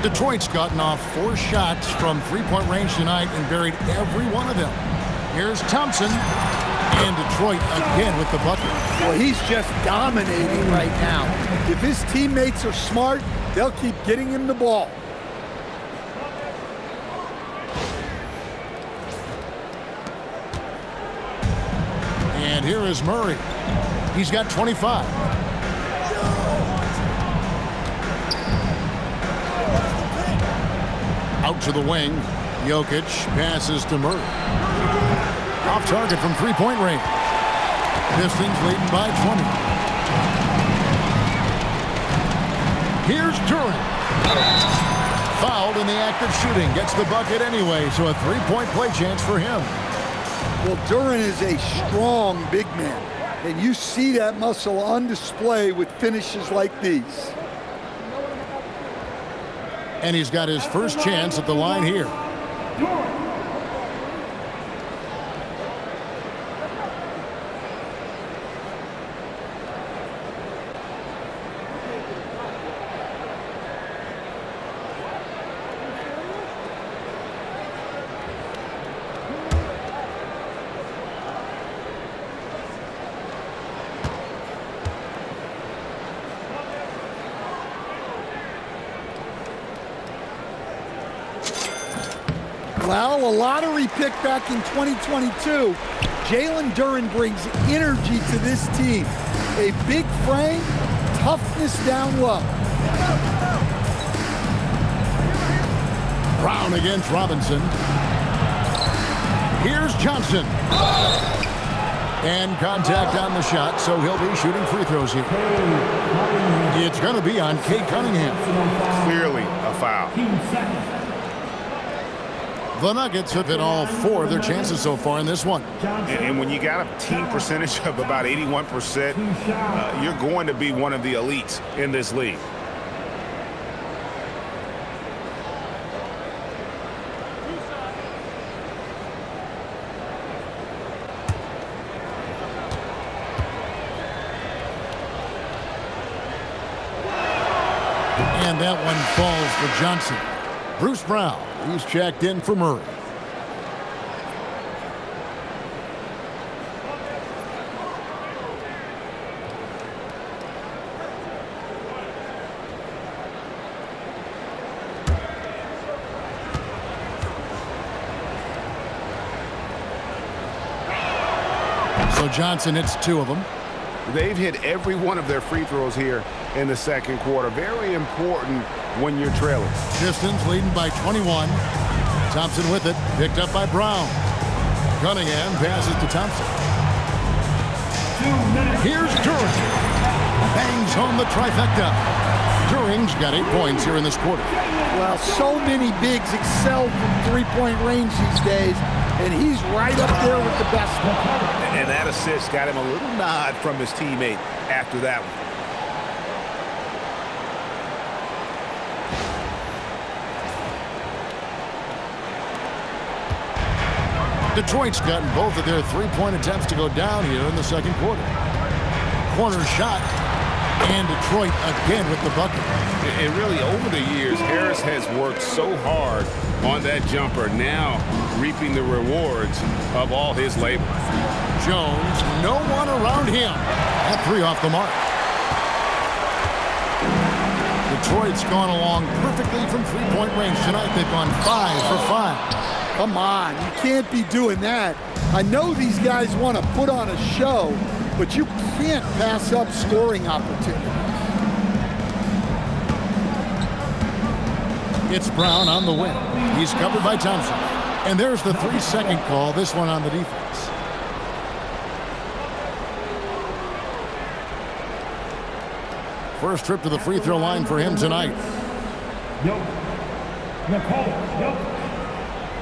Detroit's gotten off 4 shots from three-point range tonight and buried every one of them. Here's Thompson. And Detroit again with the bucket. Well, he's just dominating right now. If his teammates are smart, they'll keep getting him the ball. And here is Murray. He's got 25. Out to the wing. Jokic passes to Murray. Off target from three-point range. Pistons leading by 20. Here's Duran. Fouled in the act of shooting. Gets the bucket anyway, so a three-point play chance for him. Well, Duran is a strong big man, and you see that muscle on display with finishes like these. And he's got his first chance at the line here. Well, a lottery pick back in 2022. Jalen Duran brings energy to this team. A big frame, toughness down low. Brown against Robinson. Here's Johnson. And contact on the shot, so he'll be shooting free throws here. It's going to be on Cade Cunningham. Clearly a foul. The Nuggets have hit all 4 of their chances so far in this one. And when you got a team percentage of about 81%, you're going to be one of the elites in this league. And that one falls for Johnson. Bruce Brown, he's checked in for Murray. So Johnson hits 2 of them. They've hit every one of their free throws here in the second quarter. Very important when you're trailing. Pistons leading by 21. Thompson with it, picked up by Brown. Cunningham passes to Thompson. Here's Turing. Bangs home the trifecta. Turing's got 8 points here in this quarter. Well, so many bigs excel from three-point range these days, and he's right up there with the best. And that assist got him a little nod from his teammate after that one. Detroit's gotten both of their three-point attempts to go down here in the second quarter. Corner shot, and Detroit again with the bucket. And really, over the years, Harris has worked so hard on that jumper, now reaping the rewards of all his labor. Jones, no one around him. That 3 off the mark. Detroit's gone along perfectly from three-point range tonight. They've gone 5 for 5. Come on, you can't be doing that. I know these guys want to put on a show, but you can't pass up scoring opportunities. It's Brown on the wing. He's covered by Thompson. And there's the 3-second call, this one on the defense. First trip to the free throw line for him tonight. Nicole.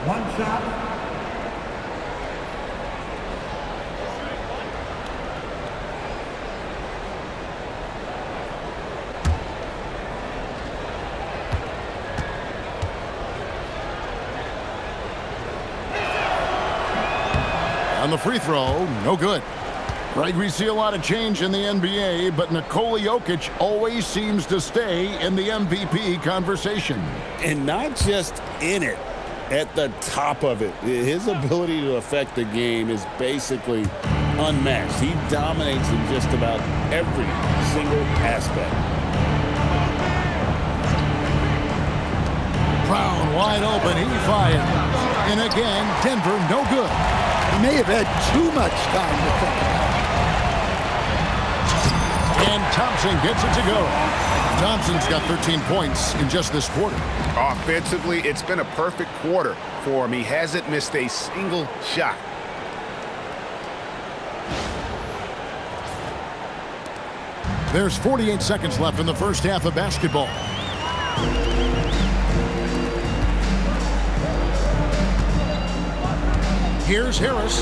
One shot. On the free throw, no good. Right, we see a lot of change in the NBA, but Nikola Jokic always seems to stay in the MVP conversation. And not just in it, at the top of it. His ability to affect the game is basically unmatched. He dominates in just about every single aspect. Brown wide open, he fires. And again, Denver no good. He may have had too much time to think about it. And Thompson gets it to go. Thompson's got 13 points in just this quarter. Offensively, it's been a perfect quarter for him. He hasn't missed a single shot. There's 48 seconds left in the first half of basketball. Here's Harris.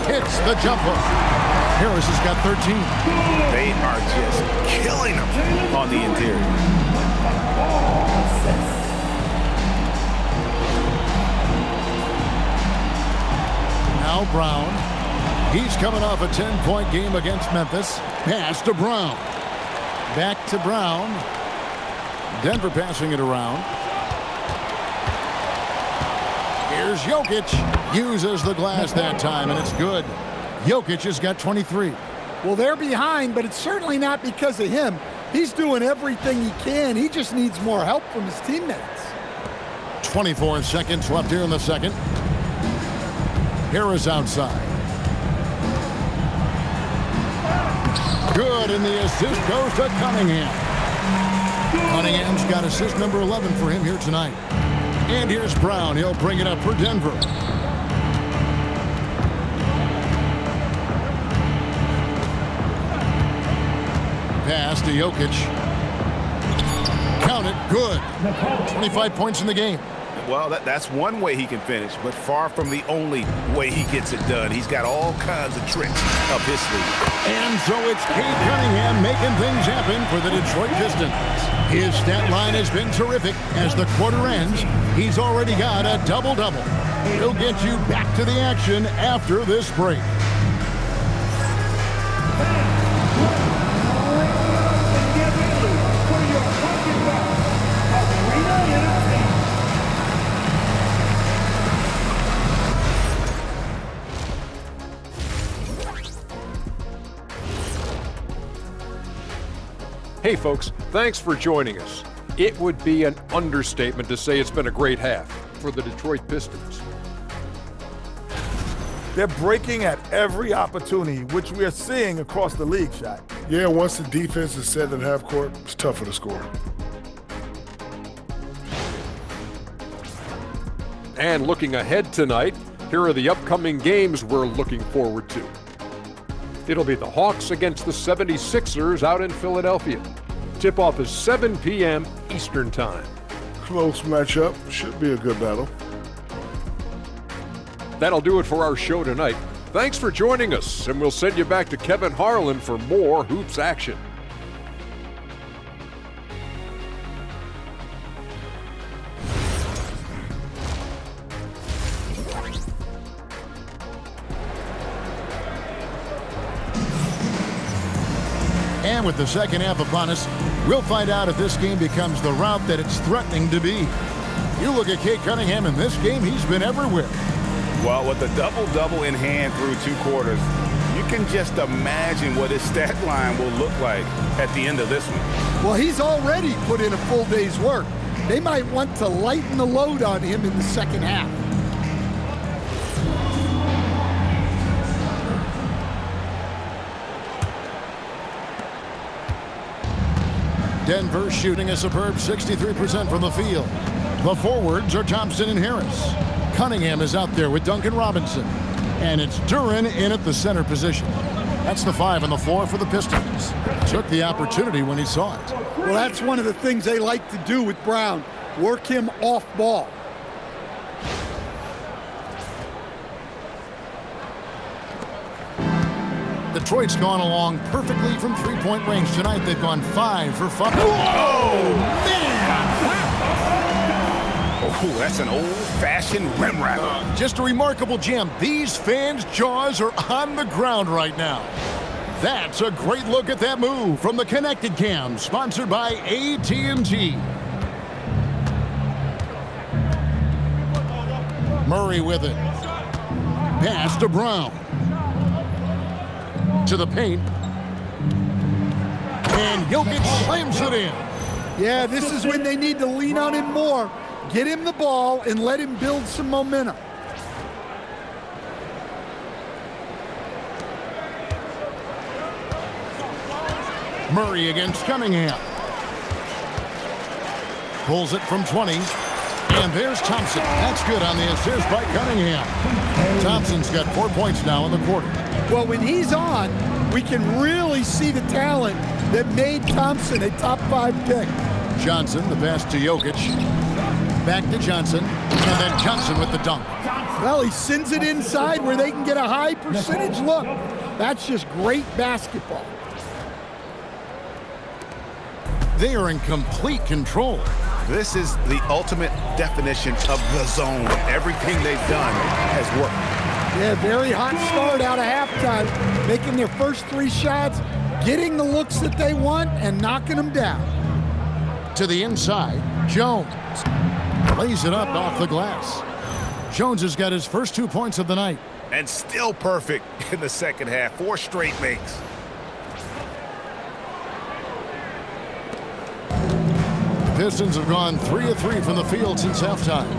Hits the jumper. Harris has got 13. They are just killing him on the interior. Now Brown. He's coming off a 10-point game against Memphis. Pass to Brown. Back to Brown. Denver passing it around. Here's Jokic. Uses the glass that time, and it's good. Jokic has got 23. Well, they're behind, but it's certainly not because of him. He's doing everything he can. He just needs more help from his teammates. 24 seconds left here in the second. Harris outside. Good, and the assist goes to Cunningham. Cunningham's got assist number 11 for him here tonight. And here's Brown. He'll bring it up for Denver. Pass to Jokic. Count it. Good. 25 points in the game. Well, that's one way he can finish, but far from the only way he gets it done. He's got all kinds of tricks up his sleeve. And so it's Cade Cunningham making things happen for the Detroit Pistons. His stat line has been terrific. As the quarter ends, he's already got a double-double. He'll get you back to the action after this break. And get ready for your Hey folks, thanks for joining us. It would be an understatement to say it's been a great half for the Detroit Pistons. They're breaking at every opportunity, which we are seeing across the league, Shaq. Yeah, once the defense is set at half court, it's tougher to score. And looking ahead tonight, here are the upcoming games we're looking forward to. It'll be the Hawks against the 76ers out in Philadelphia. Tip-off is 7 p.m. Eastern Time. Close matchup. Should be a good battle. That'll do it for our show tonight. Thanks for joining us, and we'll send you back to Kevin Harlan for more hoops action. And with the second half upon us, we'll find out if this game becomes the route that it's threatening to be. You look at Cade Cunningham in this game, he's been everywhere. Well, with the double-double in hand through 2 quarters, you can just imagine what his stat line will look like at the end of this one. Well, he's already put in a full day's work. They might want to lighten the load on him in the second half. Denver shooting a superb 63% from the field. The forwards are Thompson and Harris. Cunningham is out there with Duncan Robinson. And it's Duren in at the center position. That's the 5 on the floor for the Pistons. Took the opportunity when he saw it. Well, that's one of the things they like to do with Brown. Work him off ball. Detroit's gone along perfectly from three-point range tonight. They've gone 5 for 5. Whoa, man! Oh, that's an old-fashioned rim wrap. Just a remarkable jam. These fans' jaws are on the ground right now. That's a great look at that move from the Connected Cam, sponsored by AT&T. Murray with it. Pass to Brown. To the paint. And Jokic slams it in. Yeah, this is when they need to lean on him more. Get him the ball and let him build some momentum. Murray against Cunningham. Pulls it from 20. And there's Thompson. That's good on the assist by Cunningham. Thompson's got 4 points now in the quarter. Well, when he's on, we can really see the talent that made Thompson a top 5 pick. Johnson, the pass to Jokic. Back to Johnson. And then Johnson with the dunk. Well, he sends it inside where they can get a high percentage look. That's just great basketball. They are in complete control. This is the ultimate definition of the zone. Everything they've done has worked. Yeah, very hot start out of halftime. Making their first 3 shots, getting the looks that they want, and knocking them down. To the inside, Jones. Lays it up off the glass. Jones has got his first 2 points of the night. And still perfect in the second half. 4 straight makes. Pistons have gone 3 of 3 from the field since halftime.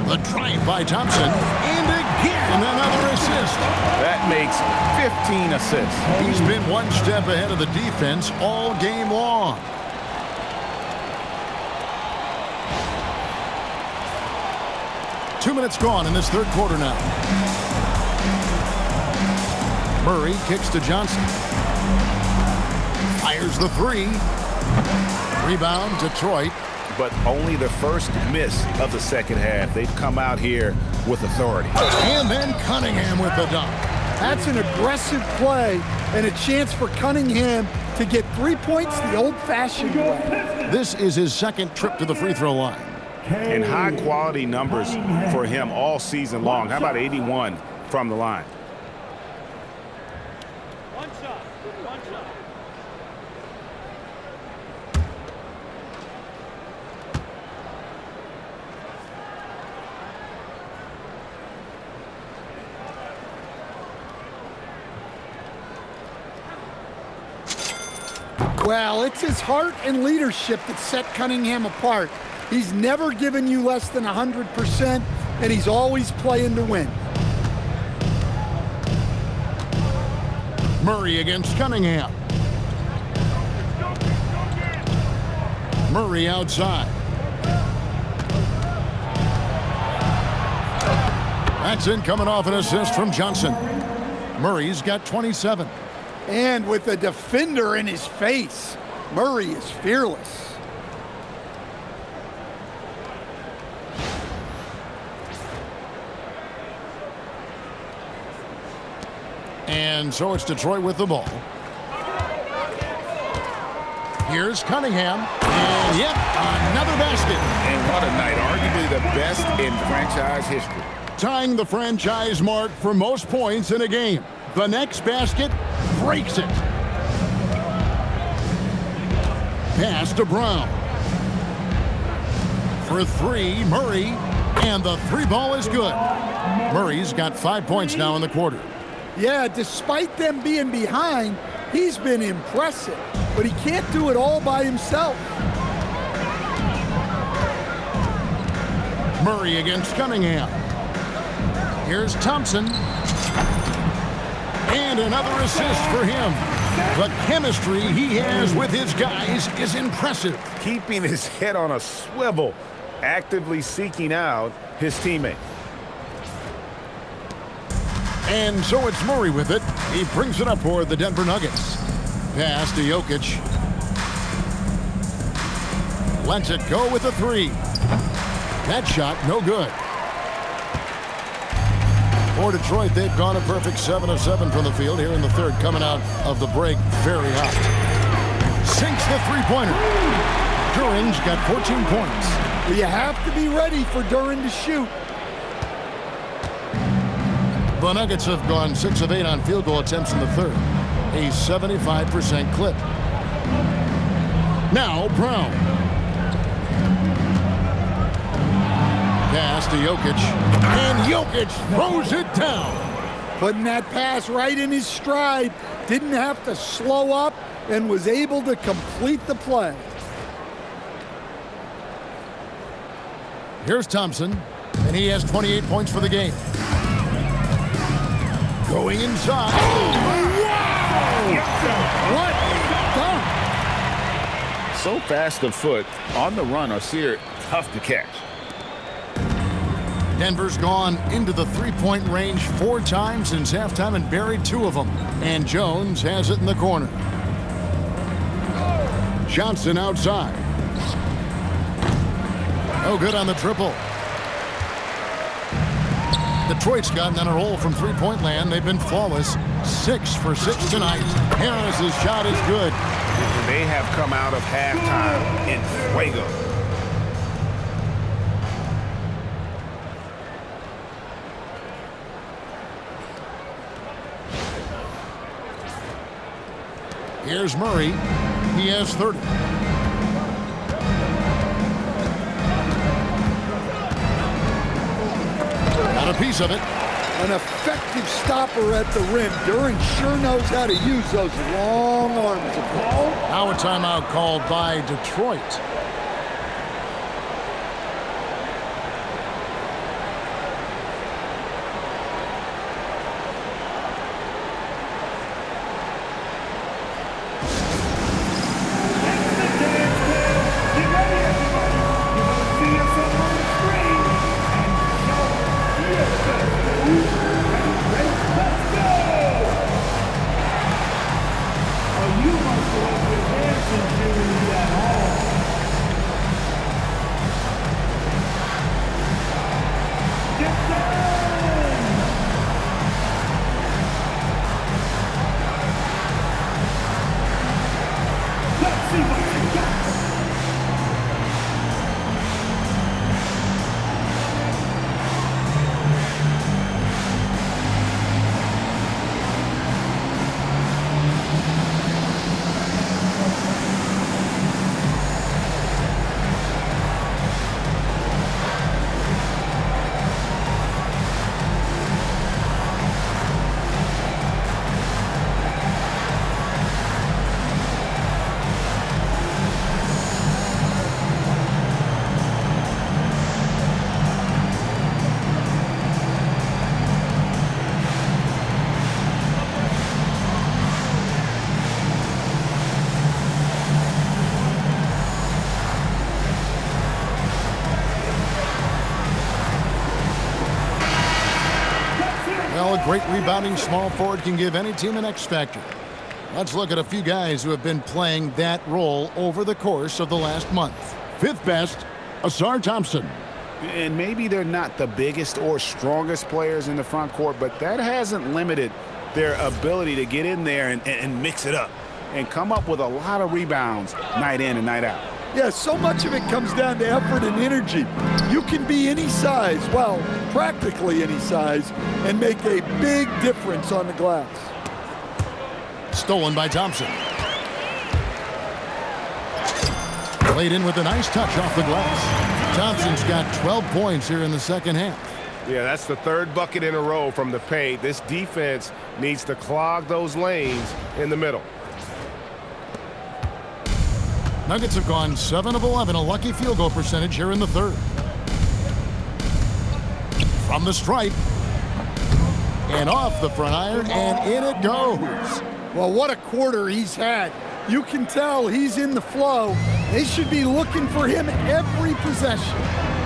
The drive by Thompson, and again another assist. That makes 15 assists. He's been one step ahead of the defense all game long. Two minutes gone in this third quarter now. Murray kicks to Johnson. Fires the 3. Rebound, Detroit. But only the first miss of the second half. They've come out here with authority. And then Cunningham with the dunk. That's an aggressive play and a chance for Cunningham to get 3 points the old-fashioned way. This is his second trip to the free throw line. And high-quality numbers for him all season long. How about 81 from the line? Well, it's his heart and leadership that set Cunningham apart. He's never given you less than 100%, and he's always playing to win. Murray against Cunningham. Murray outside. That's in, coming off an assist from Johnson. Murray's got 27. And with a defender in his face, Murray is fearless. And so it's Detroit with the ball. Here's Cunningham. And yep, another basket. And what a night. Arguably the best in franchise history. Tying the franchise mark for most points in a game. The next basket breaks it. Pass to Brown. For three, Murray. And the three ball is good. Murray's got 5 points now in the quarter. Yeah, despite them being behind, he's been impressive. But he can't do it all by himself. Murray against Cunningham. Here's Thompson. And another assist for him. The chemistry he has with his guys is impressive. Keeping his head on a swivel, actively seeking out his teammate. And so it's Murray with it. He brings it up for the Denver Nuggets. Pass to Jokic. Lets it go with a three. That shot, no good. For Detroit, they've gone a perfect 7 of 7 from the field here in the third, coming out of the break very hot. Sinks the three-pointer. Duran's got 14 points. Well, you have to be ready for Duran to shoot. The Nuggets have gone 6 of 8 on field goal attempts in the third. A 75% clip. Now Brown. Pass to Jokic. And Jokic throws it down. Putting that pass right in his stride. Didn't have to slow up and was able to complete the play. Here's Thompson. And he has 28 points for the game. Going inside. Oh, wow! What a dunk! So fast of foot, on the run, Osir, tough to catch. Denver's gone into the three-point range 4 times since halftime and buried 2 of them. And Jones has it in the corner. Johnson outside. No good on the triple. Detroit's gotten on a roll from three-point land. They've been flawless. 6 for 6 tonight. Harris's shot is good. They have come out of halftime in fuego. Here's Murray. He has 30. Got a piece of it. An effective stopper at the rim. Duran sure knows how to use those long arms. Now a timeout called by Detroit. great rebounding small forward can give any team an X factor. Let's look at a few guys who have been playing that role over the course of the last month. Fifth best, Asar Thompson. And maybe they're not the biggest or strongest players in the front court, but that hasn't limited their ability to get in there and mix it up and come up with a lot of rebounds night in and night out. Yeah, so much of it comes down to effort and energy. You can be any size, well, practically any size, and make a big difference on the glass. Stolen by Thompson. Played in with a nice touch off the glass. Thompson's got 12 points here in the second half. Yeah, that's the third bucket in a row from the paint. This defense needs to clog those lanes in the middle. Nuggets have gone 7 of 11, a lucky field goal percentage here in the third. From the stripe. And off the front iron, and in it goes. Well, what a quarter he's had. You can tell he's in the flow. They should be looking for him every possession.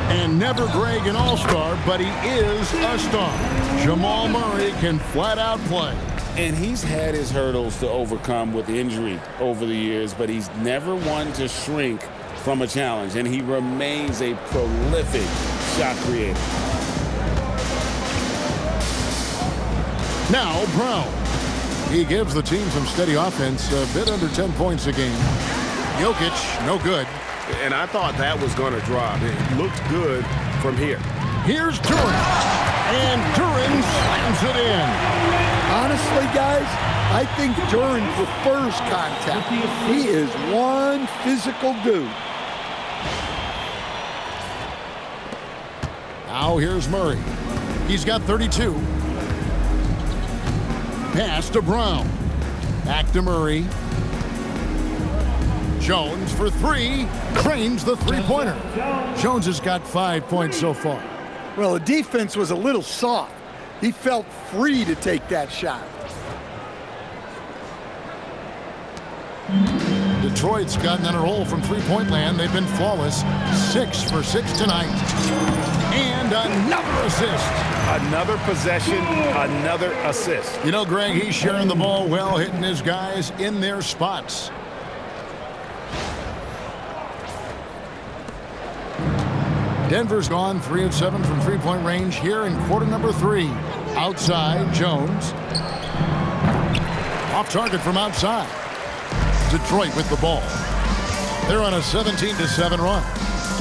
And never Greg an all-star, but he is a star. Jamal Murray can flat out play. And he's had his hurdles to overcome with injury over the years, but he's never one to shrink from a challenge, and he remains a prolific shot creator. Now Brown. He gives the team some steady offense, a bit under 10 points a game. Jokic, no good. And I thought that was going to drop. It looked good from here. Here's Duren. And Duren slams it in. Honestly, guys, I think Duren prefers contact. He is one physical dude. Now here's Murray. He's got 32. Pass to Brown. Back to Murray. Jones for three. Drains the three-pointer. Jones has got 5 points so far. Well, the defense was a little soft. He felt free to take that shot. Detroit's gotten on a roll from three-point land. They've been flawless. 6 for 6 tonight. And another assist. Another possession, another assist. You know, Greg, he's sharing the ball well, hitting his guys in their spots. Denver's gone 3 of 7 from three-point range here in quarter number 3. Outside, Jones. Off target from outside. Detroit with the ball. They're on a 17-7 run.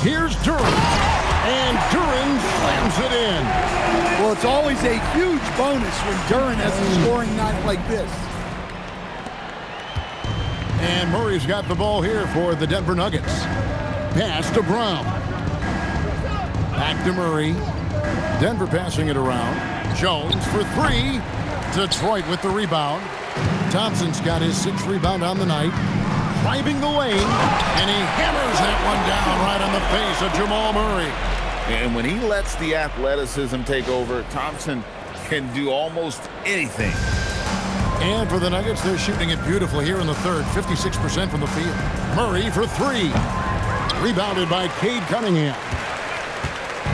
Here's Duren. And Duren slams it in. Well, it's always a huge bonus when Duren has a scoring night like this. And Murray's got the ball here for the Denver Nuggets. Pass to Brown. Back to Murray. Denver passing it around. Jones for three. Detroit with the rebound. Thompson's got his 6th rebound on the night. Driving the lane. And he hammers that one down right on the face of Jamal Murray. And when he lets the athleticism take over, Thompson can do almost anything. And for the Nuggets, they're shooting it beautifully here in the third. 56% from the field. Murray for three. Rebounded by Cade Cunningham.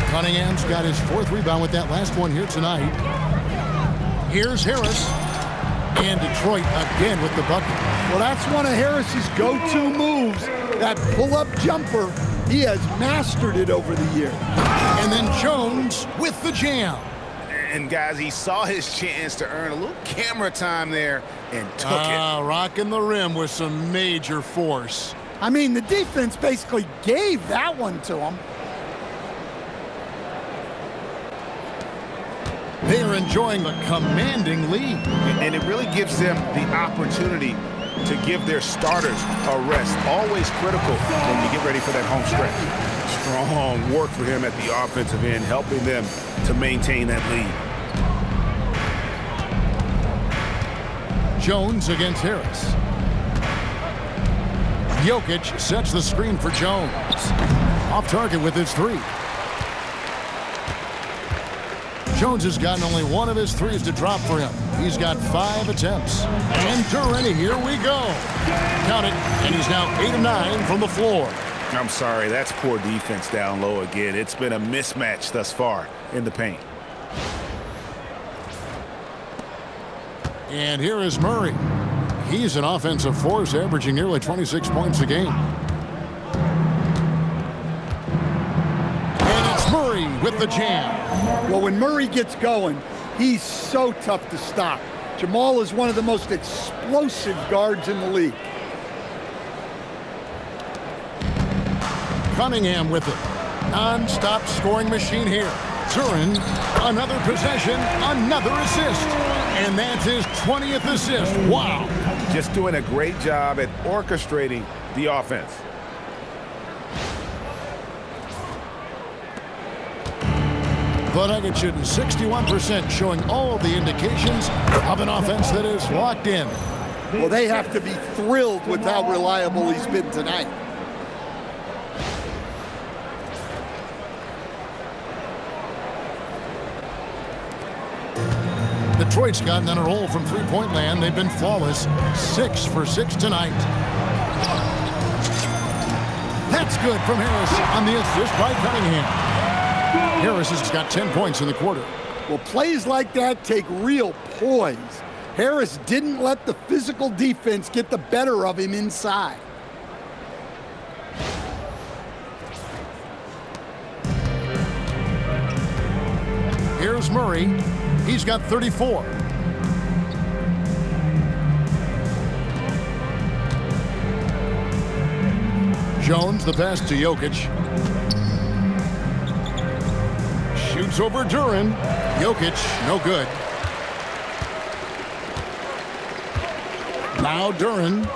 Cunningham's got his 4th rebound with that last one here tonight. Here's Harris. And Detroit again with the bucket. Well, that's one of Harris's go-to moves. That pull-up jumper. He has mastered it over the year. And then Jones with the jam. And guys, he saw his chance to earn a little camera time there and took it. Rocking the rim with some major force. I mean, the defense basically gave that one to him. They are enjoying a commanding lead. And it really gives them the opportunity to give their starters a rest. Always critical when you get ready for that home stretch. Strong work for him at the offensive end, helping them to maintain that lead. Jones against Harris. Jokic sets the screen for Jones. Off target with his 3. Jones has gotten only 1 of his 3s to drop for him. He's got 5 attempts. And Duren, here we go. Count it, and he's now 8 of 9 from the floor. I'm sorry, that's poor defense down low again. It's been a mismatch thus far in the paint. And here is Murray. He's an offensive force, averaging nearly 26 points a game. And it's Murray with the jam. Well, when Murray gets going, he's so tough to stop. Jamal is one of the most explosive guards in the league. Cunningham with it. Non-stop scoring machine here. Duren, another possession, another assist. And that's his 20th assist. Wow. Just doing a great job at orchestrating the offense. The Nuggets shooting 61%, showing all the indications of an offense that is locked in. Well, they have to be thrilled with how reliable he's been tonight. Detroit's gotten on a roll from three-point land. They've been flawless. 6 for 6 tonight. That's good from Harris on the assist by Cunningham. Harris has got 10 points in the quarter. Well, plays like that take real poise. Harris didn't let the physical defense get the better of him inside. Here's Murray. He's got 34. Jones, the pass to Jokic. Shoots over Duren. Jokic, no good. Now Duren.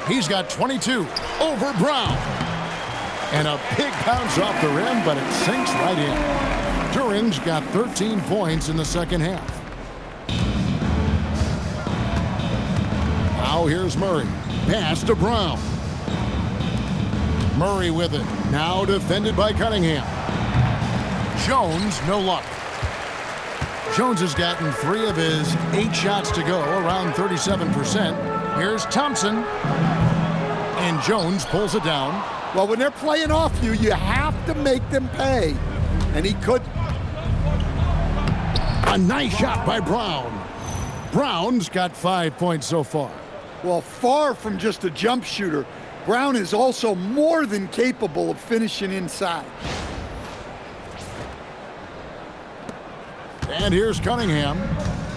He's got 22. Over Brown. And a big bounce off the rim, but it sinks right in. Duren's got 13 points in the second half. Now here's Murray. Pass to Brown. Murray with it. Now defended by Cunningham. Jones, no luck. Jones has gotten 3 of his 8 shots to go, around 37%. Here's Thompson. And Jones pulls it down. Well, when they're playing off you, you have to make them pay. And he could. A nice shot by Brown. Brown's got 5 points so far. Well, far from just a jump shooter, Brown is also more than capable of finishing inside. And here's Cunningham,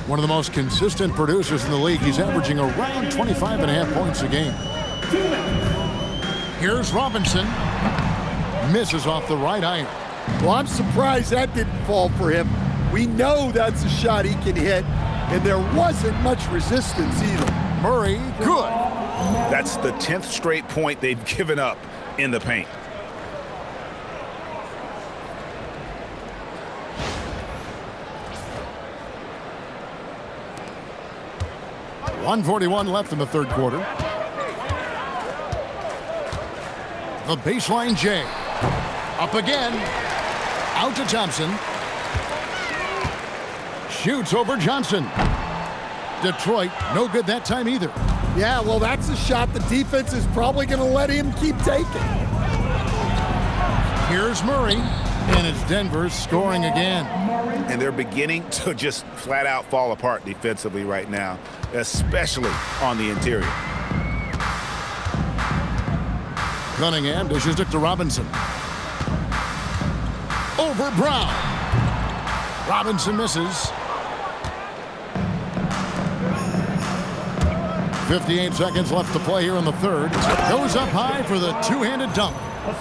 one of the most consistent producers in the league. He's averaging around 25.5 points a game. Here's Robinson. Misses off the right iron. Well, I'm surprised that didn't fall for him. We know that's a shot he can hit, and there wasn't much resistance either. Murray, good. That's the 10th straight point they've given up in the paint. .141 left in the third quarter. The baseline J. Up again. Out to Thompson. Shoots over Johnson. Detroit, no good that time either. Yeah, well, that's a shot the defense is probably going to let him keep taking. Here's Murray, and it's Denver scoring again. And they're beginning to just flat out fall apart defensively right now, especially on the interior. Cunningham dishes it to Robinson. Over Brown. Robinson misses. 58 seconds left to play here in the third. Goes up high for the two-handed dunk.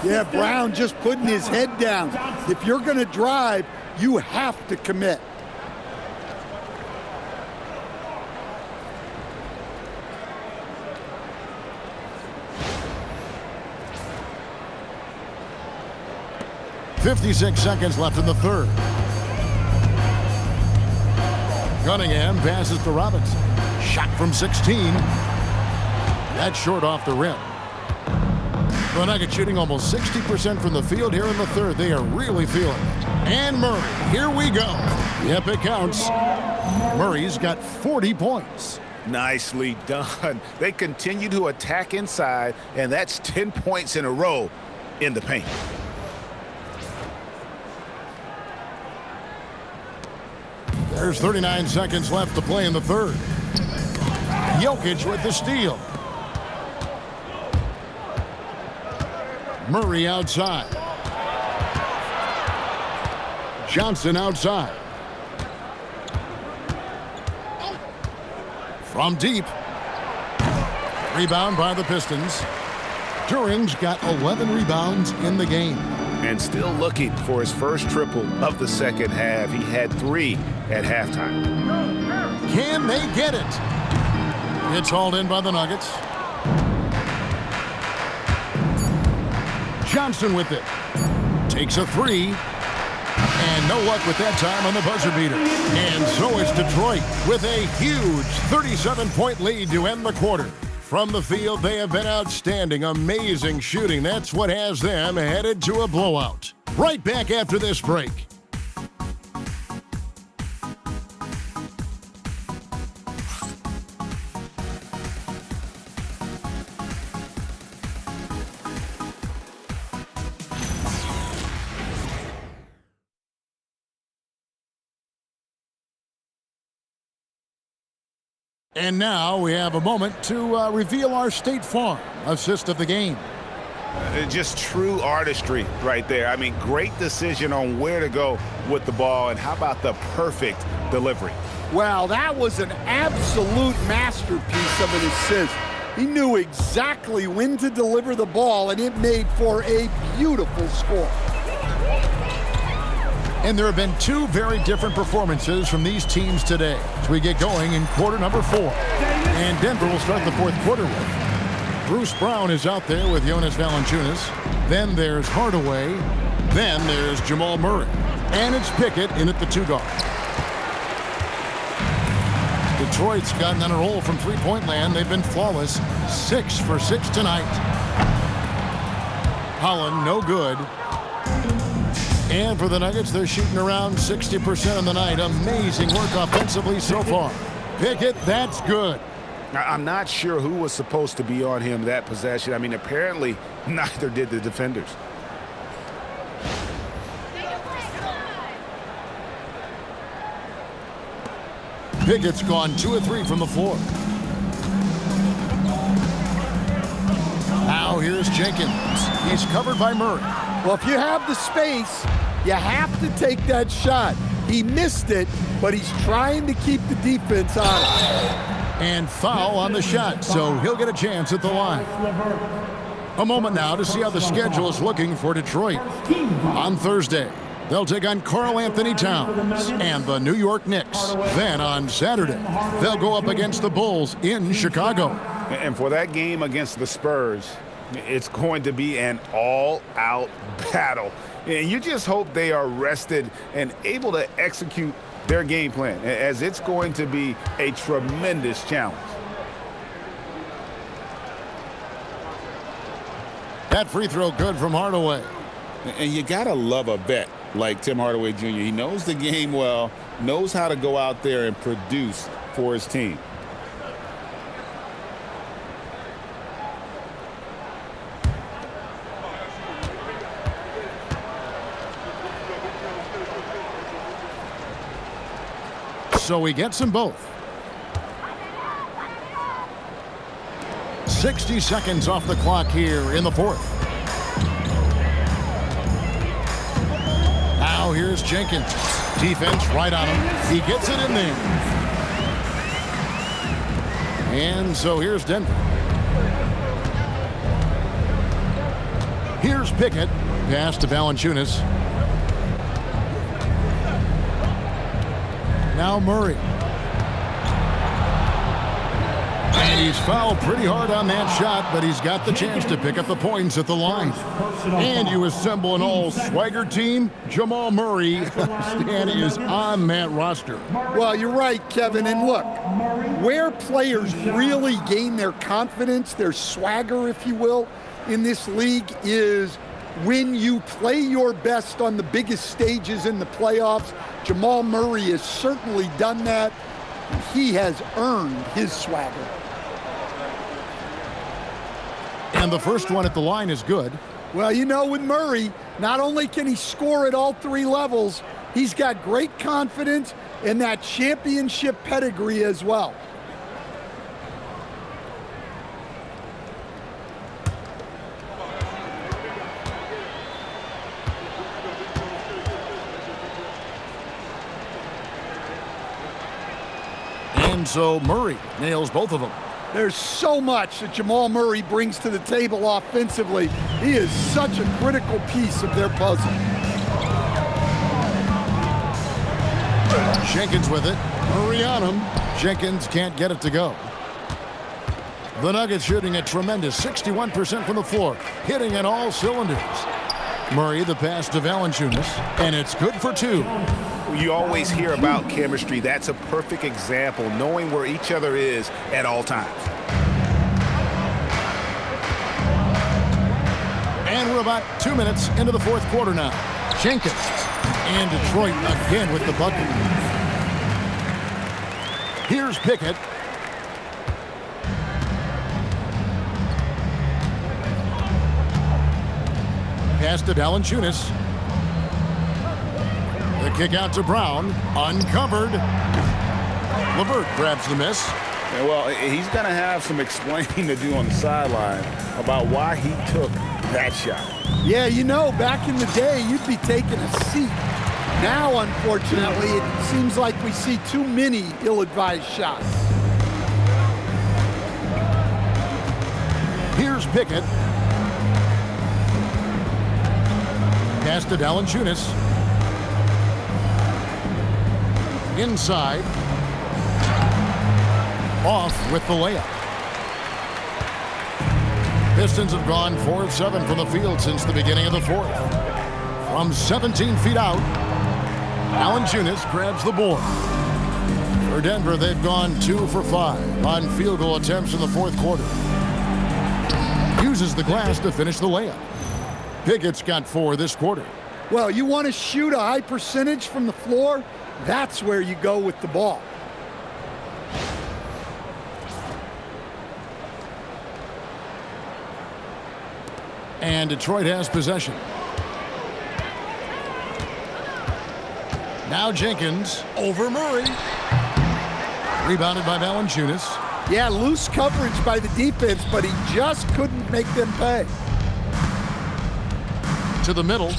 Yeah, Brown just putting his head down. If you're going to drive, you have to commit. .56 seconds left in the third. Cunningham passes to Robinson. Shot from 16. That's short off the rim. The Nuggets shooting almost 60% from the field here in the third. They are really feeling it. And Murray, here we go. Yep, it counts. Murray's got 40 points. Nicely done. They continue to attack inside, and that's 10 points in a row in the paint. There's 39 seconds left to play in the third. Jokic with the steal. Murray outside. Johnson outside. From deep. Rebound by the Pistons. Turing's got 11 rebounds in the game. And still looking for his first triple of the second half. He had 3 at halftime. Can they get it? It's hauled in by the Nuggets. Johnson with it. Takes a 3. And no luck with that time on the buzzer beater. And so it's Detroit with a huge 37-point lead to end the quarter. From the field, they have been outstanding, amazing shooting. That's what has them headed to a blowout. Right back after this break. And now we have a moment to reveal our State Farm assist of the game. Just true artistry right there. I mean, great decision on where to go with the ball, and how about the perfect delivery? Wow, that was an absolute masterpiece of an assist. He knew exactly when to deliver the ball, and it made for a beautiful score. And there have been 2 very different performances from these teams today as we get going in quarter number 4. And Denver will start the 4th quarter with Bruce Brown is out there with Jonas Valanciunas. Then there's Hardaway. Then there's Jamal Murray. And it's Pickett in at the 2 guard. Detroit's gotten on a roll from three-point land. They've been flawless. 6 for 6 tonight. Holland, no good. And for the Nuggets, they're shooting around 60% on the night. Amazing work offensively so far. Pickett, that's good. I'm not sure who was supposed to be on him that possession. I mean, apparently neither did the defenders. Pickett's gone 2 of 3 from the floor. Now here's Jenkins. He's covered by Murray. Well, if you have the space, you have to take that shot. He missed it, but he's trying to keep the defense on it. And foul on the shot, so he'll get a chance at the line. A moment now to see how the schedule is looking for Detroit. On Thursday, they'll take on Karl Anthony Towns and the New York Knicks. Then on Saturday, they'll go up against the Bulls in Chicago. And for that game against the Spurs, it's going to be an all-out battle. And you just hope they are rested and able to execute their game plan, as it's going to be a tremendous challenge. That free throw good from Hardaway. And you got to love a vet like Tim Hardaway Jr. He knows the game well, knows how to go out there and produce for his team. So he gets them both. 60 seconds off the clock here in the 4th. Now here's Jenkins. Defense right on him. He gets it in there. And so here's Denver. Here's Pickett. Pass to Valanciunas. Now Murray. And he's fouled pretty hard on that shot, but he's got the chance to pick up the points at the line. And you assemble an all-swagger team. Jamal Murray is on that roster. Well, you're right, Kevin. And look, where players really gain their confidence, their swagger, if you will, in this league is when you play your best on the biggest stages in the playoffs. Jamal Murray has certainly done that. He has earned his swagger. And the first one at the line is good. Well, you know, with Murray, not only can he score at all 3 levels, he's got great confidence and that championship pedigree as well. And so Murray nails both of them. There's so much that Jamal Murray brings to the table offensively. He is such a critical piece of their puzzle. Jenkins with it. Murray on him. Jenkins can't get it to go. The Nuggets shooting a tremendous 61% from the floor, hitting on all cylinders. Murray the pass to Valanciunas, and it's good for two. You always hear about chemistry. That's a perfect example, knowing where each other is at all times. And we're about 2 minutes into the fourth quarter now. Jenkins and Detroit again with the bucket. Here's Pickett. Pass to Valanciunas. The kick out to Brown. Uncovered. LeVert grabs the miss. And well, he's going to have some explaining to do on the sideline about why he took that shot. Yeah, you know, back in the day, you'd be taking a seat. Now, unfortunately, it seems like we see too many ill-advised shots. Here's Pickett. Pass to Valanciunas. Inside. Off with the layup. Pistons have gone 4 of 7 from the field since the beginning of the fourth. From 17 feet out, Valanciunas grabs the board. For Denver, they've gone 2 for 5 on field goal attempts in the fourth quarter. Uses the glass to finish the layup. Pickett's got 4 this quarter. Well, you want to shoot a high percentage from the floor? That's where you go with the ball. And Detroit has possession. Now Jenkins over Murray. Rebounded by Valanciunas. Yeah, loose coverage by the defense, but he just couldn't make them pay. To the middle.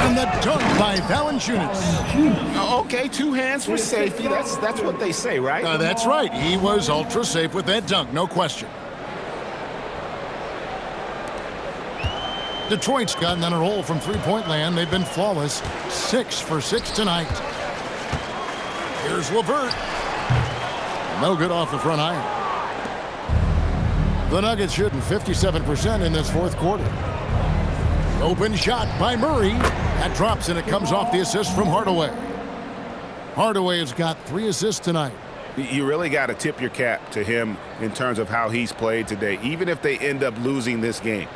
And the dunk by Valanciunas. Okay, 2 hands for safety. That's what they say, right? That's right. He was ultra safe with that dunk, no question. Detroit's gotten on a roll from three-point land. They've been flawless. 6 for 6 tonight. Here's LeVert. No good off the front iron. The Nuggets shooting 57% in this fourth quarter. Open shot by Murray. That drops and it comes off the assist from Hardaway. Hardaway has got 3 assists tonight. You really got to tip your cap to him in terms of how he's played today, even if they end up losing this game.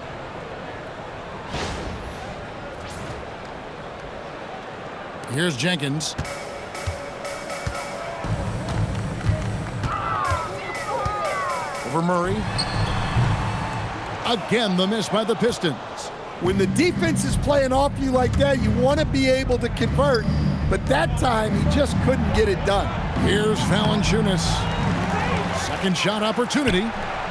Here's Jenkins. Over Murray. Again, the miss by the Pistons. When the defense is playing off you like that, you want to be able to convert. But that time, he just couldn't get it done. Here's Valanciunas. Second shot opportunity.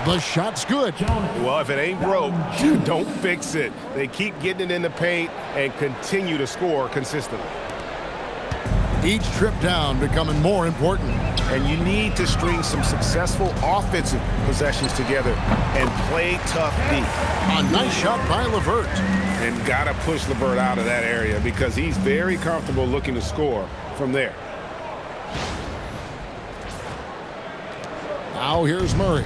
The shot's good. Well, if it ain't broke, you don't fix it. They keep getting it in the paint and continue to score consistently. Each trip down becoming more important. And you need to string some successful offensive possessions together and play tough D. A nice shot by LeVert. And got to push LeVert out of that area because he's very comfortable looking to score from there. Now here's Murray.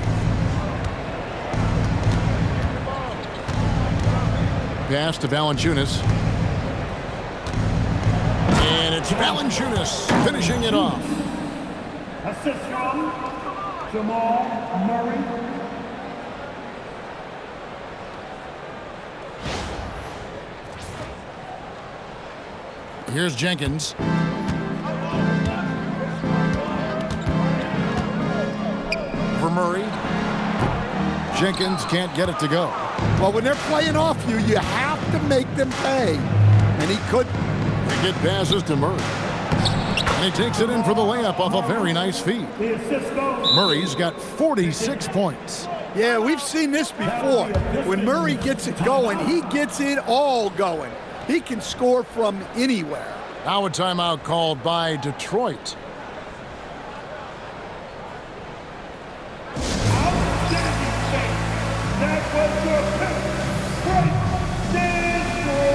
Pass to Valanciunas. And it's Valanciunas finishing it off. Assist from Jamal Murray. Here's Jenkins. For Murray. Jenkins can't get it to go. Well, when they're playing off you, you have to make them pay. And he couldn't. They get passes to Murray. And he takes it in for the layup off a very nice feed. Murray's got 46 points. Yeah, we've seen this before. When Murray gets it going, he gets it all going. He can score from anywhere. Now a timeout called by Detroit. with your pick, breakdance crew.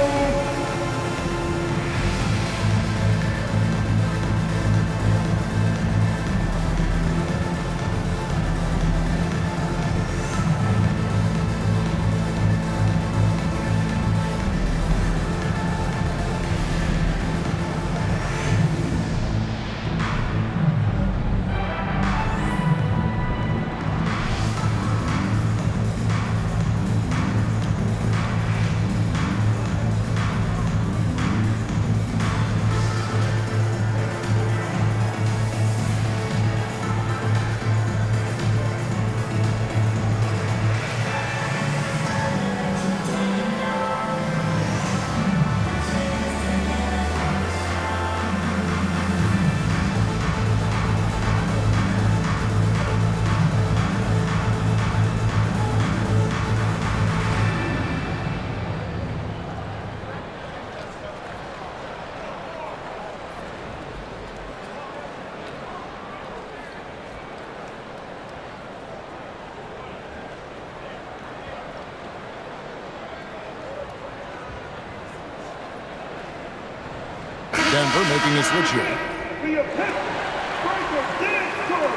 Denver making a switch here. For your pick, breakdance crew.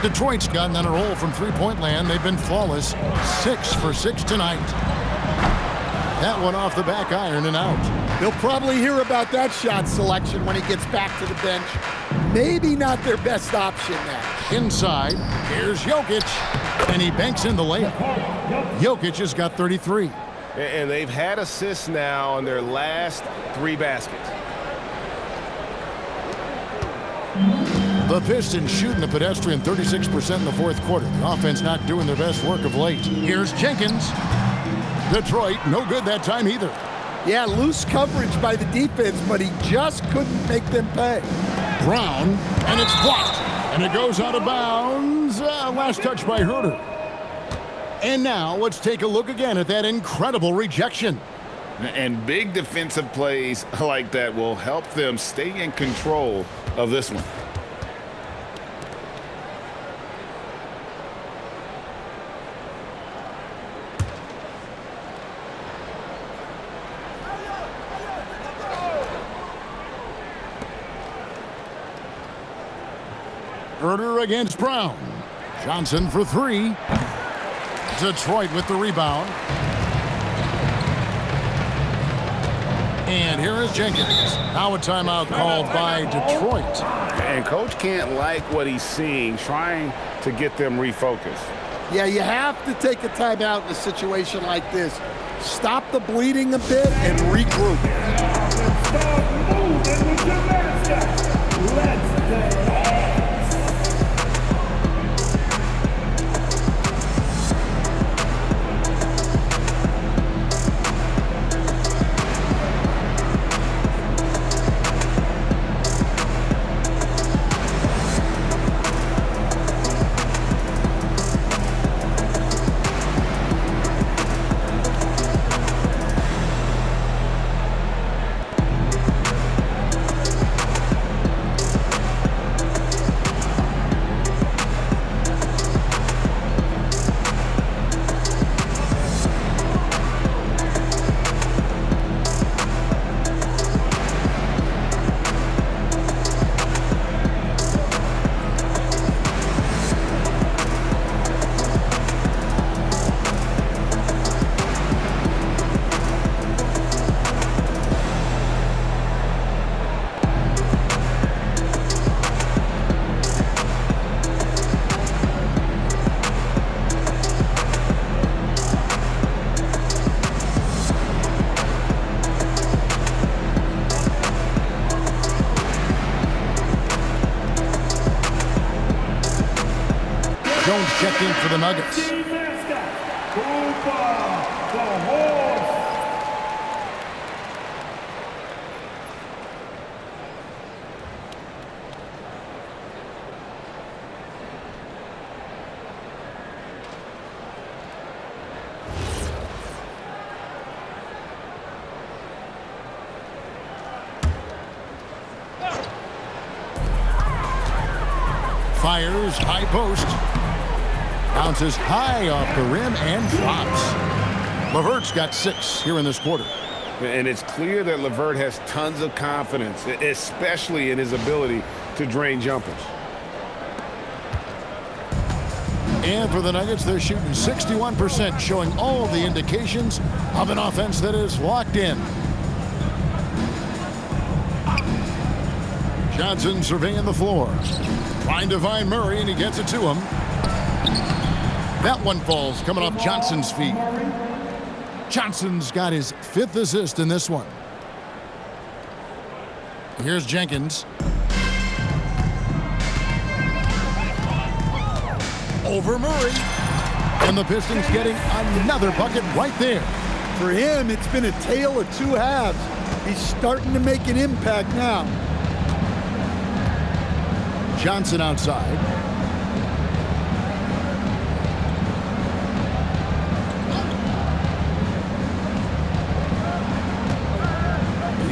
Detroit's gotten on a roll from three-point land. They've been flawless. 6 for 6 tonight. That one off the back iron and out. They'll probably hear about that shot selection when he gets back to the bench. Maybe not their best option now. Inside, here's Jokic, and he banks in the layup. Jokic has got 33. And they've had assists now on their last 3 baskets. The Pistons shooting a pedestrian 36% in the fourth quarter. The offense not doing their best work of late. Here's Jenkins. Detroit, no good that time either. Yeah, loose coverage by the defense, but he just couldn't make them pay. Brown, and it's blocked. And it goes out of bounds. Last touch by Herter. And now let's take a look again at that incredible rejection. And big defensive plays like that will help them stay in control of this one. Herter against Brown. Johnson for 3. Detroit with the rebound. And here is Jenkins. Now a timeout called by Detroit. And coach can't like what he's seeing, trying to get them refocused. Yeah, you have to take a timeout in a situation like this. Stop the bleeding a bit and regroup. Start moving with your mascot. Let's dance. Jones checked in for the Nuggets. Fires high post. Bounces high off the rim and drops. LeVert's got 6 here in this quarter. And it's clear that LeVert has tons of confidence, especially in his ability to drain jumpers. And for the Nuggets, they're shooting 61%, showing all the indications of an offense that is locked in. Johnson surveying the floor. Trying to find Murray, and he gets it to him. That one falls coming off Johnson's feet. Johnson's got his 5th assist in this one. Here's Jenkins. Over Murray. And the Pistons getting another bucket right there. For him, it's been a tale of 2 halves. He's starting to make an impact now. Johnson outside.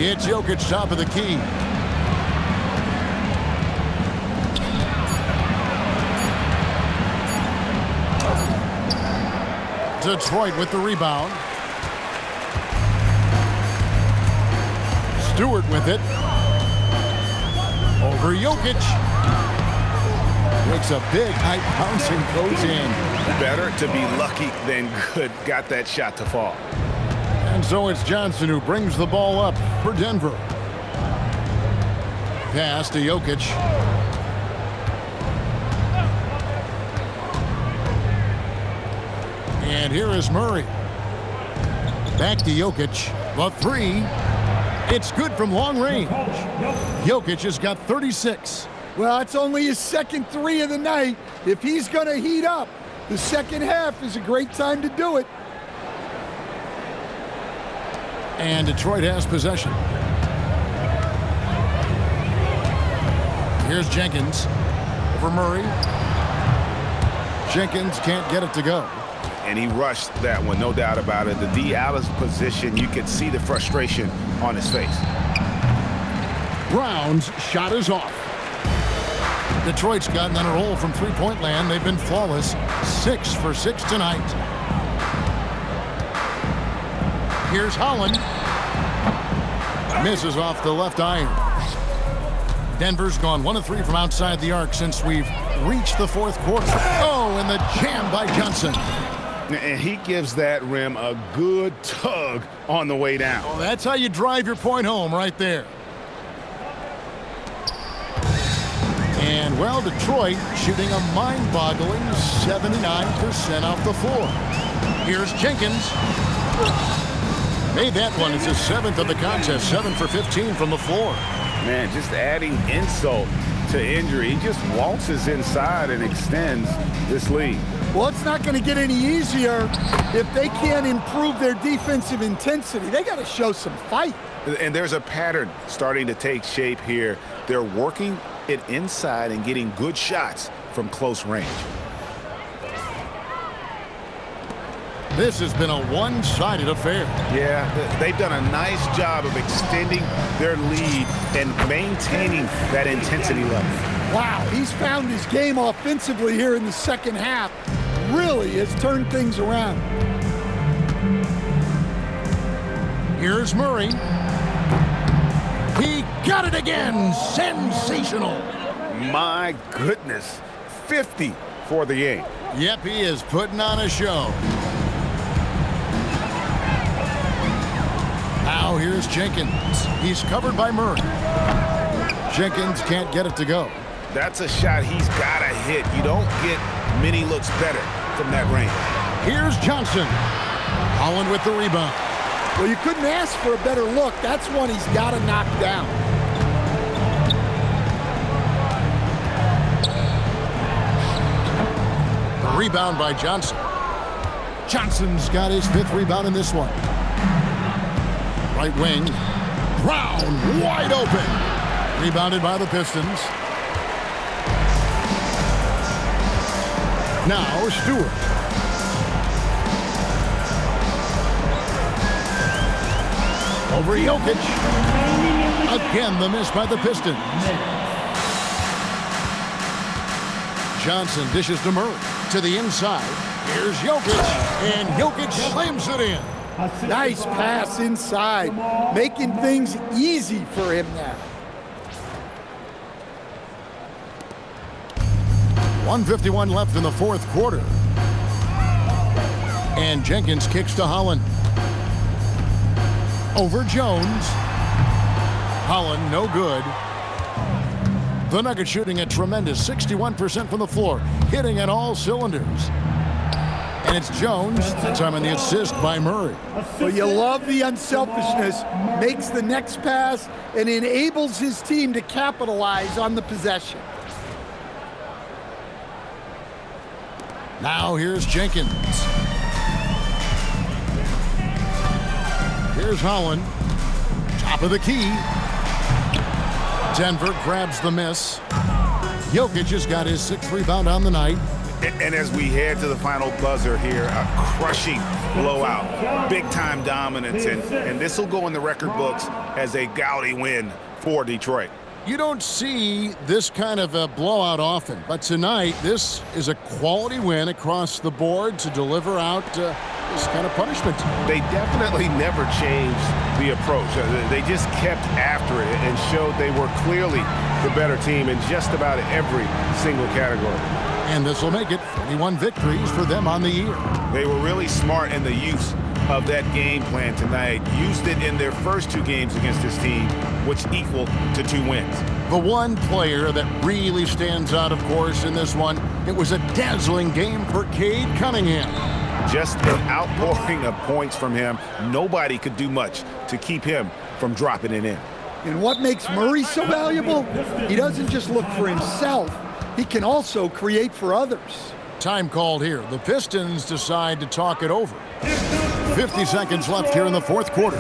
It's Jokic top of the key. Detroit with the rebound. Stewart with it. Over Jokic. Makes a big height bounce and goes in. Better to be lucky than good. Got that shot to fall. And so it's Johnson who brings the ball up for Denver. Pass to Jokic. And here is Murray. Back to Jokic. The 3. It's good from long range. Jokic has got 36. Well, it's only his 2nd 3 of the night. If he's going to heat up, the second half is a great time to do it. And Detroit has possession. Here's Jenkins over Murray. Jenkins can't get it to go. And he rushed that one, no doubt about it. The D out of position, you could see the frustration on his face. Brown's shot is off. Detroit's gotten on a roll from three-point land. They've been flawless. 6 for 6 tonight. Here's Holland. Misses off the left iron. Denver's gone 1 of 3 from outside the arc since we've reached the 4th quarter. Oh, and the jam by Johnson. And he gives that rim a good tug on the way down. Oh, that's how you drive your point home right there. And, well, Detroit shooting a mind-boggling 79% off the floor. Here's Jenkins. Made that one. It's his 7th of the contest. 7 for 15 from the floor. Man, just adding insult to injury. He just waltzes inside and extends this lead. Well, it's not going to get any easier if they can't improve their defensive intensity. They got to show some fight. And there's a pattern starting to take shape here. They're working it inside and getting good shots from close range. This has been a one-sided affair. Yeah, they've done a nice job of extending their lead and maintaining that intensity level. Wow, he's found his game offensively here in the second half. Really has turned things around. Here's Murray. He got it again. Sensational. My goodness. 50 for the game. Yep, he is putting on a show. Now here's Jenkins. He's covered by Murray. Jenkins can't get it to go. That's a shot he's got to hit. You don't get many looks better from that range. Here's Johnson. Holland with the rebound. Well, you couldn't ask for a better look. That's one he's got to knock down. The rebound by Johnson. Johnson's got his 5th rebound in this one. Right wing. Brown wide open. Rebounded by the Pistons. Now Stewart. Over Jokic. Again the miss by the Pistons. Johnson dishes to Murray. To the inside. Here's Jokic. And Jokic slams it in. Nice pass inside, making things easy for him now. 1:51 left in the fourth quarter. And Jenkins kicks to Holland. Over Jones. Holland, no good. The Nuggets shooting a tremendous 61% from the floor, hitting on all cylinders. And it's Jones, that time on the assist by Murray. Well, you love the unselfishness, makes the next pass, and enables his team to capitalize on the possession. Now here's Jenkins. Here's Holland. Top of the key. Denver grabs the miss. Jokic has got his 6th rebound on the night. And as we head to the final buzzer here, a crushing blowout, big-time dominance, and this will go in the record books as a gaudy win for Detroit. You don't see this kind of a blowout often, but tonight this is a quality win across the board to deliver out this kind of punishment. They definitely never changed the approach. They just kept after it and showed they were clearly the better team in just about every single category. And this will make it 41 victories for them on the year. They were really smart in the use of that game plan tonight. Used it in their first 2 games against this team, which equal to 2 wins. The one player that really stands out, of course, in this one, it was a dazzling game for Cade Cunningham. Just an outpouring of points from him. Nobody could do much to keep him from dropping it in. And what makes Murray so valuable? He doesn't just look for himself, he can also create for others. Time called here. The Pistons decide to talk it over. 50 seconds left here in the fourth quarter.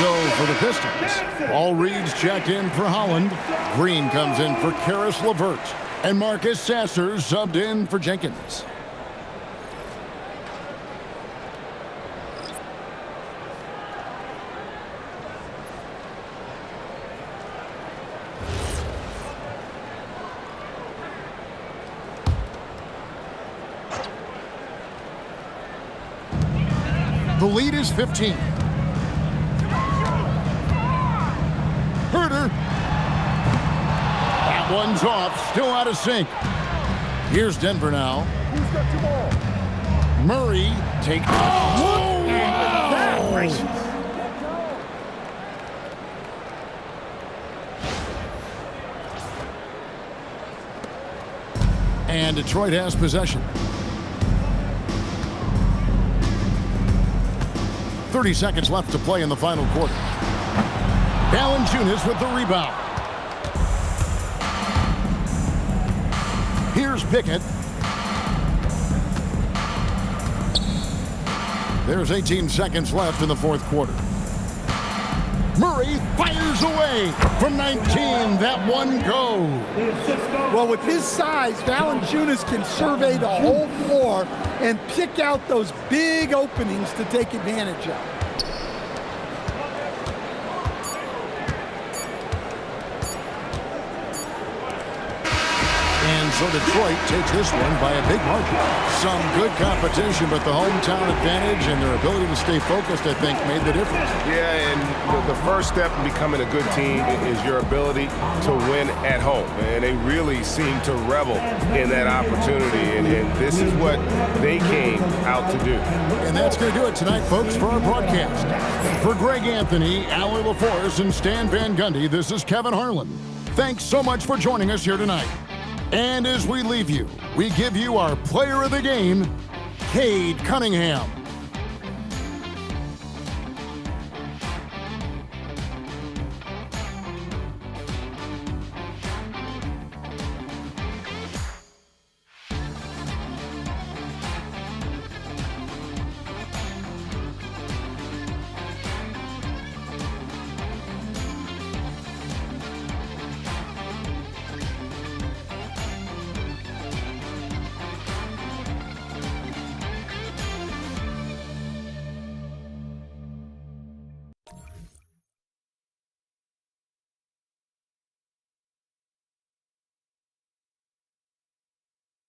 So for the Pistons, all reads checked in for Holland. Green comes in for Karis LeVert. And Marcus Sasser subbed in for Jenkins. The lead is 15. Herter. That one's off, still out of sync. Here's Denver now. Who's got Jamal? Murray take. Oh! And Detroit has possession. 30 seconds left to play in the final quarter. Valanciunas with the rebound. Here's Pickett. There's 18 seconds left in the fourth quarter. Murray fires away from 19. That one goes. Well, with his size, Valanciunas can survey the whole floor and pick out those big openings to take advantage of. So Detroit takes this one by a big margin. Some good competition, but the hometown advantage and their ability to stay focused, I think, made the difference. Yeah, and the first step in becoming a good team is your ability to win at home. And they really seem to revel in that opportunity. And this is what they came out to do. And that's going to do it tonight, folks, for our broadcast. For Greg Anthony, Allie LaForce, and Stan Van Gundy, this is Kevin Harlan. Thanks so much for joining us here tonight. And as we leave you, we give you our player of the game, Cade Cunningham.